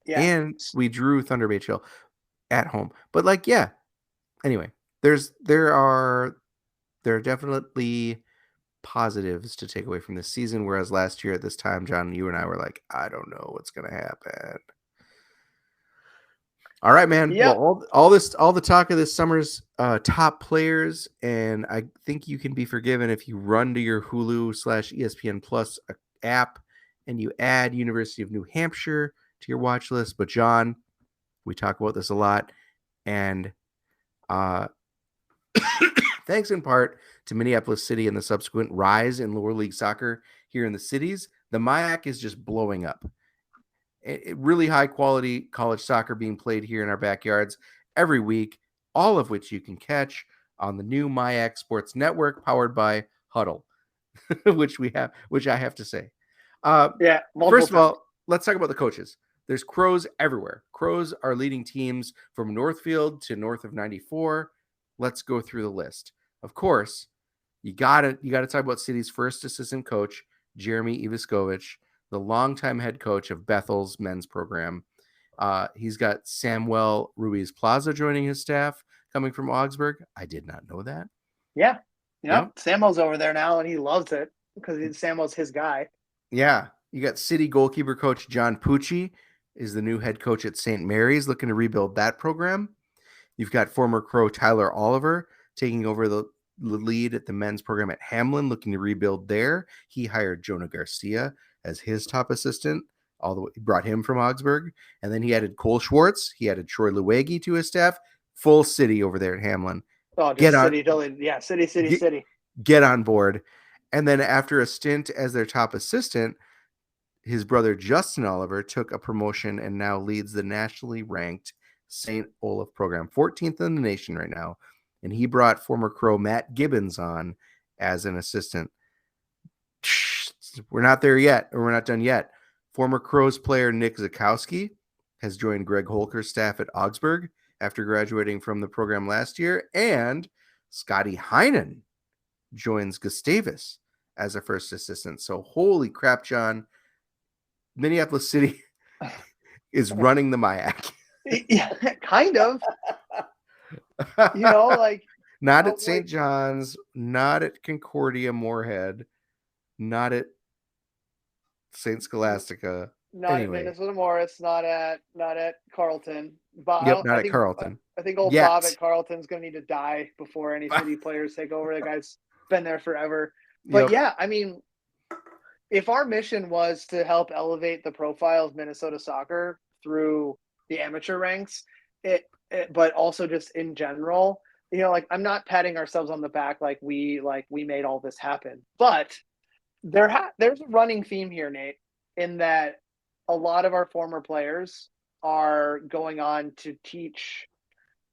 Speaker 4: Yeah. And we drew Thunder Bay Chill at home. But anyway, there are definitely positives to take away from this season, whereas last year at this time, John, you and I were like, I don't know what's going to happen. All right, man. Yep. Well, all the talk of this summer's top players, and I think you can be forgiven if you run to your Hulu/ESPN Plus app and you add University of New Hampshire to your watch list. But John, we talk about this a lot, and thanks in part to Minneapolis City and the subsequent rise in lower league soccer here in the cities, the MIAC is just blowing up. Really high quality college soccer being played here in our backyards every week, all of which you can catch on the new MIAC Sports Network powered by Huddle, which I have to say. First of all, let's talk about the coaches. There's Crows everywhere. Crows are leading teams from Northfield to north of 94. Let's go through the list. Of course, you gotta talk about City's first assistant coach, Jeremy Ivaskovich, the longtime head coach of Bethel's men's program. He's got Samuel Ruiz Plaza joining his staff, coming from Augsburg. I did not know that.
Speaker 5: Yeah. Samuel's over there now, and he loves it because Samuel's his guy.
Speaker 4: Yeah. You got City goalkeeper coach John Pucci is the new head coach at St. Mary's, looking to rebuild that program. You've got former Crow Tyler Oliver taking over the lead at the men's program at Hamlin, looking to rebuild there. He hired Jonah Garcia as his top assistant, he brought him from Augsburg. And then he added Cole Schwartz. He added Troy Luegi to his staff. Full City over there at Hamlin.
Speaker 5: Oh, City.
Speaker 4: Get on board. And then after a stint as their top assistant, his brother Justin Oliver took a promotion and now leads the nationally ranked St. Olaf program, 14th in the nation right now. And he brought former Crow Matt Gibbons on as an assistant. We're not there yet, or we're not done yet. Former Crows player Nick Zakowski has joined Greg Holker's staff at Augsburg after graduating from the program last year. And Scotty Heinen joins Gustavus as a first assistant. So holy crap, John. Minneapolis City is running the MIAC.
Speaker 5: Yeah, kind of.
Speaker 4: Not at St. John's, not at Concordia Moorhead, not at St. Scholastica.
Speaker 5: Not at Minnesota Morris, not at Carleton.
Speaker 4: But not at Carleton.
Speaker 5: I think old Bob at Carleton's going to need to die before any City players take over. The guy's been there forever. But if our mission was to help elevate the profile of Minnesota soccer through the amateur ranks, but also just in general, like I'm not patting ourselves on the back like we made all this happen. But there's a running theme here, Nate, in that a lot of our former players are going on to teach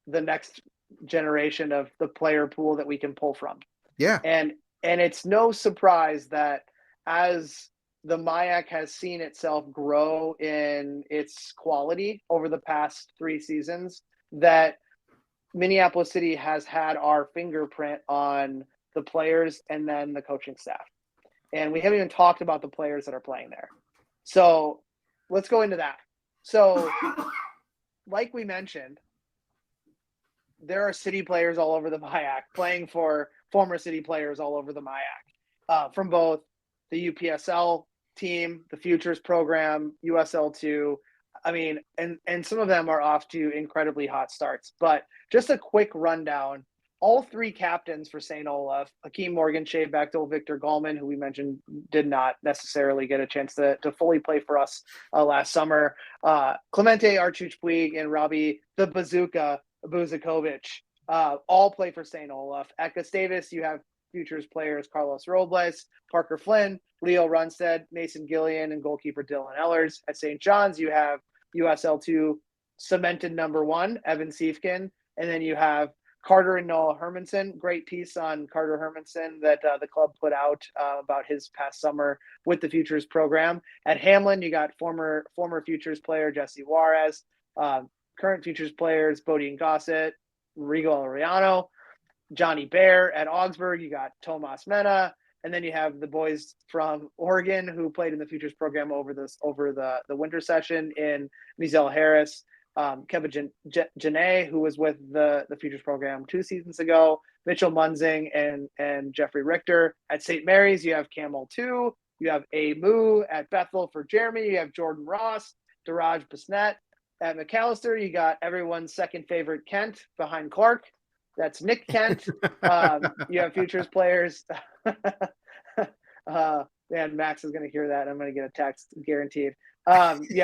Speaker 5: the next generation of the player pool that we can pull from.
Speaker 4: Yeah.
Speaker 5: And it's no surprise that as the MIAC has seen itself grow in its quality over the past 3 seasons, that Minneapolis City has had our fingerprint on the players and then the coaching staff. And we haven't even talked about the players that are playing there. So let's go into that. So like we mentioned, there are city players all over the MIAC playing for former city players all over the MIAC, from both the UPSL team, the Futures program, USL2. I mean, and some of them are off to incredibly hot starts. But just a quick rundown. All 3 captains for St. Olaf, Hakeem Morgan, Shea Bechtel, Victor Gallman, who we mentioned did not necessarily get a chance to fully play for us last summer, Clemente Archuch-Puig, and Robbie the Bazooka Buzakovic, all play for St. Olaf. At Gustavus, you have Futures players Carlos Robles, Parker Flynn, Leo Runstead, Mason Gillian, and goalkeeper Dylan Ellers. At St. John's, you have USL2 cemented number 1, Evan Siefkin, and then you have Carter and Noah Hermanson. Great piece on Carter Hermanson that the club put out about his past summer with the Futures program. At Hamlin, you got former Futures player Jesse Juarez, current Futures players Bodie Gossett, Rigo Ariano, Johnny Bear. At Augsburg, you got Tomas Mena, and then you have the boys from Oregon who played in the Futures program over the winter session in Mizel Harris, Kevin Janae, who was with the Futures program 2 seasons ago, Mitchell Munzing, and Jeffrey Richter. At St. Mary's, you have Camel 2, you have A. Moo. At Bethel for Jeremy, you have Jordan Ross, Daraj Basnet. At McAllister, you got everyone's second favorite Kent behind Clark. That's Nick Kent. You have Futures players. Man, Max is going to hear that. I'm going to get a text guaranteed. You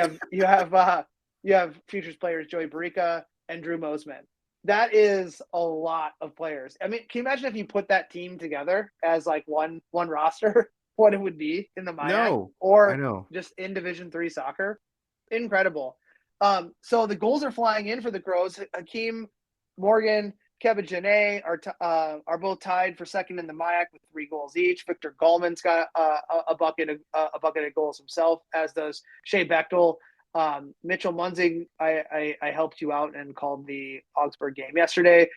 Speaker 5: have Futures players Joey Barica and Drew Mosman. That is a lot of players. I mean, can you imagine if you put that team together as like one roster, what it would be in the MIAC or just in Division III soccer? Incredible. So the goals are flying in for the Crows. Hakeem Morgan, Kevin Janae are both tied for second in the MIAC with 3 goals each. Victor Gallman's got a bucket of goals himself, as does Shea Bechtel. Mitchell Munzing, I helped you out and called the Augsburg game yesterday.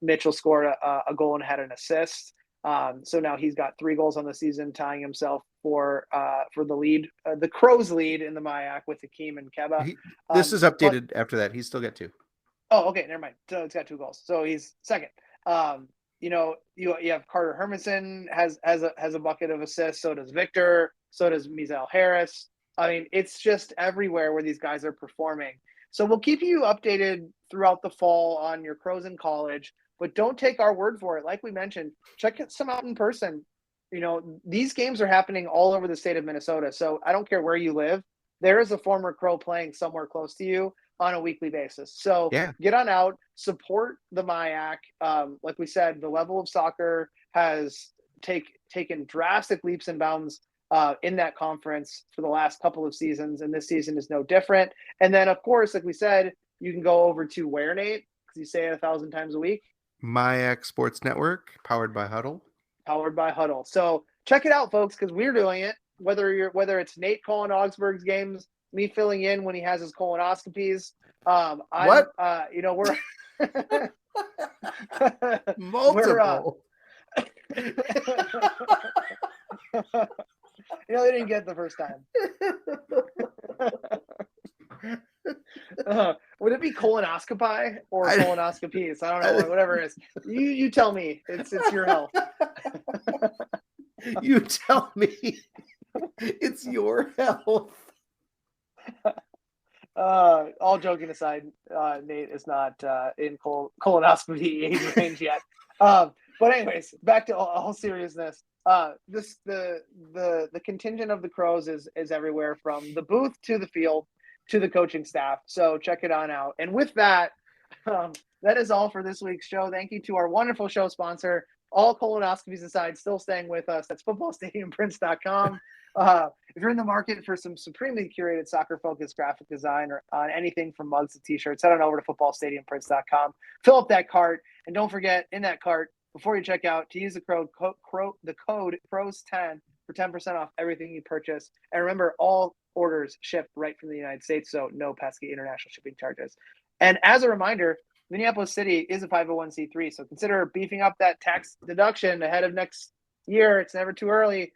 Speaker 5: Mitchell scored a goal and had an assist. So now he's got 3 goals on the season, tying himself for the lead, the Crows lead in the MIAC with Hakeem and Keba.
Speaker 4: This is updated after that. He's still got 2.
Speaker 5: Oh, okay, never mind. So it's got 2 goals. So he's second. You have Carter Hermanson has a bucket of assists. So does Victor. So does Mizel Harris. I mean, it's just everywhere where these guys are performing. So we'll keep you updated throughout the fall on your Crows in college, but don't take our word for it. Like we mentioned, check some out in person. These games are happening all over the state of Minnesota. So I don't care where you live. There is a former Crow playing somewhere close to you on a weekly basis. So Get on out, support the MIAC. Like we said, the level of soccer has taken drastic leaps and bounds in that conference for the last couple of seasons, and this season is no different. And then, of course, like we said, you can go over to where, Nate? Because you say it 1,000 times a week.
Speaker 4: MIAC Sports Network, powered by Huddle.
Speaker 5: Powered by Huddle. So check it out, folks, because we're doing it. Whether it's Nate calling Augsburg's games, me filling in when he has his colonoscopies. We're
Speaker 4: multiple.
Speaker 5: They didn't get it the first time. Would it be colonoscopy or colonoscopies? I don't know. Whatever it is. You tell me. It's your health.
Speaker 4: You tell me. It's your health.
Speaker 5: All joking aside, Nate is not in colonoscopy age range yet. But anyways, back to all seriousness. The contingent of the Crows is everywhere, from the booth to the field to the coaching staff. So check it on out. And with that, that is all for this week's show. Thank you to our wonderful show sponsor, all colonoscopies aside, still staying with us. That's footballstadiumprints.com. If you're in the market for some supremely curated soccer-focused graphic design or on anything from mugs to t-shirts, head on over to footballstadiumprints.com. Fill up that cart, and don't forget, in that cart, before you check out, to use the code CROWS10 for 10% off everything you purchase. And remember, all orders ship right from the United States, so no pesky international shipping charges. And as a reminder, Minneapolis City is a 501c3, so consider beefing up that tax deduction ahead of next year. It's never too early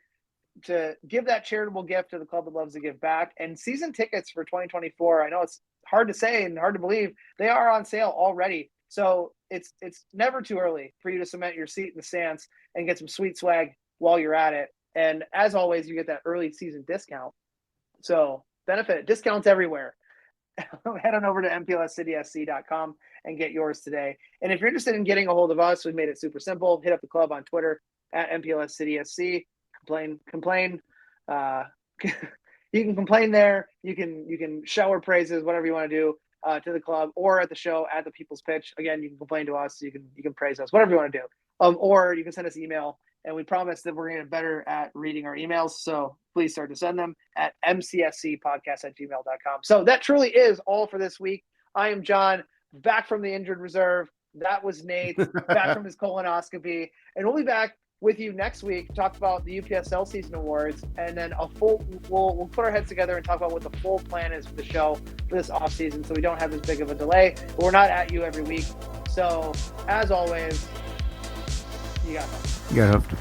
Speaker 5: to give that charitable gift to the club that loves to give back. And season tickets for 2024, I know it's hard to say and hard to believe, they are on sale already. So it's never too early for you to cement your seat in the stands and get some sweet swag while you're at it. And as always, you get that early season discount. So benefit discounts everywhere. Head on over to mplscitysc.com and get yours today. And if you're interested in getting a hold of us, we've made it super simple. Hit up the club on Twitter at mplscitysc. Complain. You can complain there. You can shower praises, whatever you want to do. To the club or at the show at the People's Pitch. Again, you can complain to us, you can praise us, whatever you want to do. Or you can send us email, and we promise that we're going to get better at reading our emails. So please start to send them at mcscpodcast@gmail.com. So that truly is all for this week. I am John, back from the injured reserve. That was Nate, back from his colonoscopy, and we'll be back with you next week to talk about the UPSL Season Awards, and then we'll put our heads together and talk about what the full plan is for the show for this off season, so we don't have as big of a delay. But we're not at you every week. So as always, you got hooked.